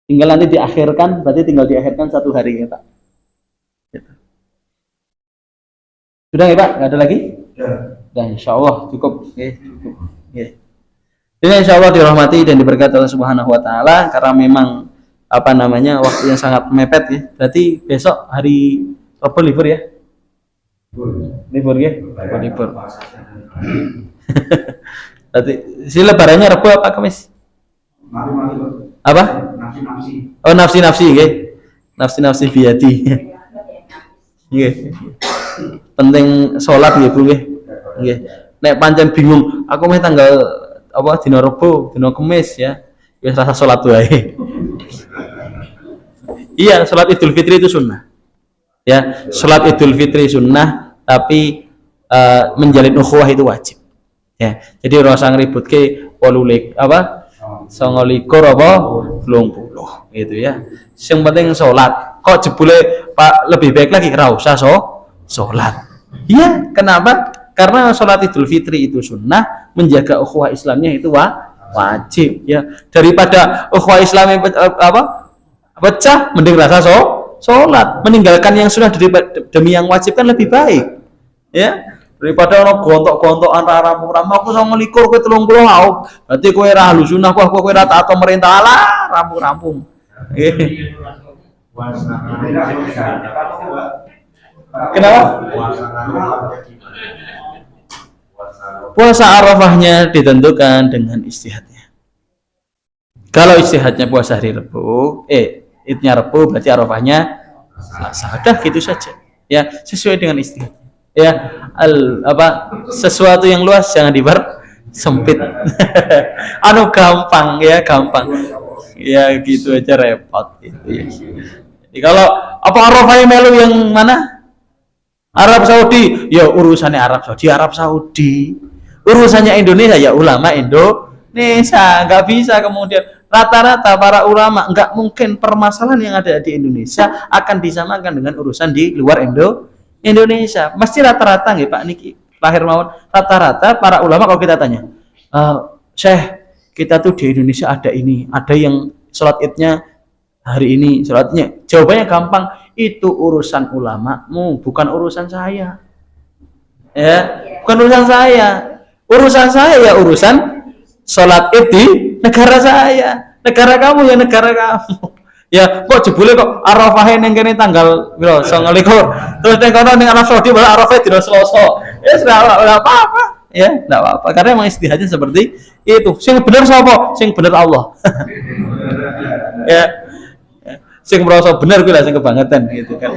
Speaker 1: Tinggal nanti diakhirkan, berarti tinggal diakhirkan 1 hari ya Pak. Gitu. Sudah ya Pak? Nggak ada lagi? Dan insya Allah cukup. Cukup. Ini insya Allah dirahmati dan diberkati Allah Subhanahu Wa Taala, karena memang waktu yang sangat mepet ya. Berarti besok hari Rabu libur ya? Libur ya? Libur. Berarti si lebarannya Rabu apa Kamis? Apa?
Speaker 3: Nafsi.
Speaker 1: Oh nafsi nggih. Nafsi biati. Nggih. Penting sholat nggih Bu nggih. Nggih. Nek pancen bingung, aku meh tanggal dina Rebo, dina Kamis ya. Wis rasa sholat wae. Iya, sholat Idul Fitri itu sunnah. Ya, sholat Idul Fitri sunnah, tapi menjalin ukhuwah itu wajib. Ya, jadi ora usah ngributke 29 apa 20 gitu ya. Yang penting sholat. Kok jebule Pak lebih baik lagi ora usah sholat. Iya, kenapa? Karena sholat Idul Fitri itu sunnah, menjaga ukhuwah Islamnya itu wajib ya. Daripada ukhuwah Islamnya pecah, mending rasa sholat. Meninggalkan yang sunnah demi yang wajib kan lebih baik Ya, daripada ono gontok-gontokan ra rampung-rampung aku 29 kowe 30 mau. Berarti kowe ra ahlu sunah kowe ra taat pemerintah lah, rampung-rampung. Nggih. Kenapa? Puasa Arafahnya ditentukan dengan istihadnya. Kalau istihadnya puasa hari Rabu, idnya Rabu berarti Arafahnya Selasa. Udah gitu saja. Ya, sesuai dengan istihadnya. Ya, sesuatu yang luas jangan sempit. Anu gampang ya, gampang. Ya gitu aja repot gitu ya. Jadi kalau apa Arafah melu yang mana? Arab Saudi, ya urusannya Arab Saudi. Urusannya Indonesia ya ulama Indonesia. Nggak bisa kemudian rata-rata para ulama nggak mungkin permasalahan yang ada di Indonesia akan disamakan dengan urusan di luar Indonesia. Mesti rata-rata nggih Pak niki lahir mawon rata-rata para ulama kalau kita tanya, Syekh kita tuh di Indonesia ada ini, ada yang sholat idnya hari ini, sholatnya jawabannya gampang, itu urusan ulamamu, bukan urusan saya. Ya, bukan urusan saya. Urusan saya ya urusan sholat id di negara saya. Negara kamu ya negara kamu. Ya, kok jebule kok Arafah ning kene tanggal piro? 29. Terus ning kono ning Arab Saudi malah Arafah dina Selasa. Ya enggak apa-apa. Ya, enggak apa-apa. Karena emang istihadnya seperti itu. Sing bener sapa? Sing bener Allah. Ya. Sing merasa bener kuwi lah sing kebangetan gitu kan.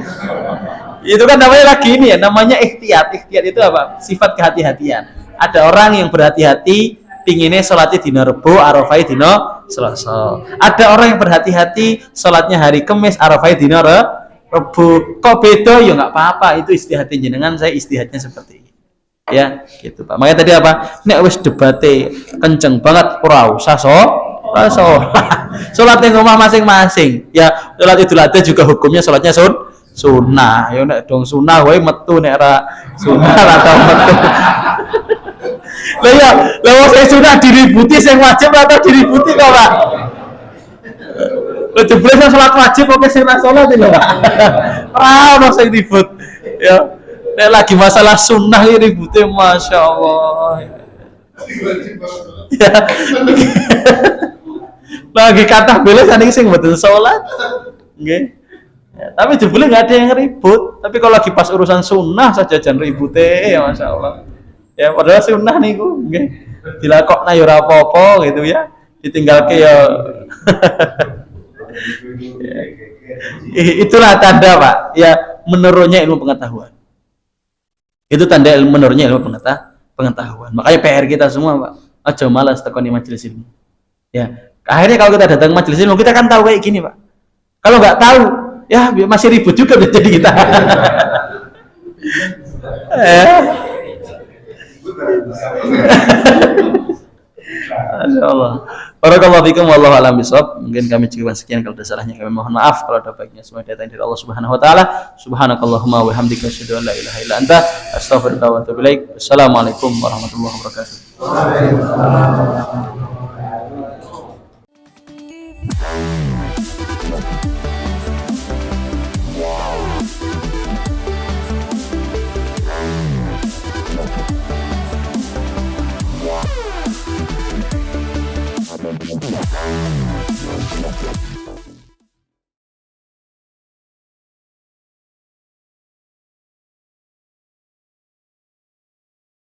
Speaker 1: Itu kan namanya lagi ini ya, namanya ikhtiyat. Ikhtiyat itu apa? Sifat kehati-hatian. Ada orang yang berhati-hati pinginnya sholatnya dina Rebo, Arafah dina Selasa. Ada orang yang berhati-hati sholatnya hari Kamis, Arafah dina Rebo. Kok beda? Ya nggak apa-apa. Itu istihad jenengan, saya istihadnya seperti ini. Ya, gitu Pak. Makanya tadi apa? Nek wis debate kenceng banget ora usah sholat yang rumah masing-masing. Ya, sholat Idul Adha juga hukumnya sholatnya sunnah. Ya nek dong sunnah wae metu nek ora sunnah atau metu. Lah ya, lha saya sunnah diributi sing wajib atau diributi kok, Pak? Lha jebule sholat wajib oke sing ora sholat lho, Pak. Ora ono sing ribut. Ya, nek lagi masalah sunnah iki ribute masyaallah. Ya. Lagi kata boleh saniki sing mboten salat. Nggih. Ya, tapi jebule enggak ada yang ribut. Tapi kalau lagi pas urusan sunnah saja jan ribute ya masyaallah. Ya padahal sunnah niku nggih. Dilakokna ya ora apa-apa gitu ya. Ditinggalke ya. Itulah tanda Pak, ya menurunnya ilmu pengetahuan. Itu tanda menurunnya ilmu pengetahuan. Makanya PR kita semua Pak, aja malas tekoni majelis ilmu. Ya, akhirnya kalau kita datang majelis ilmu kita kan tahu kayak gini Pak. Kalau nggak tahu, ya masih ribut juga jadi kita. Insyaallah. Barakallahu fikum wallahu a'lam bishawab. Mungkin kami cukup sekian, kalau ada salahnya kami mohon maaf, kalau ada baiknya semua datang dari Allah Subhanahu wa taala. Subhanakallahumma wa bihamdika asyhadu an la ilaha illa anta astaghfiruka wa atubu ilaik. Assalamualaikum warahmatullahi wabarakatuh.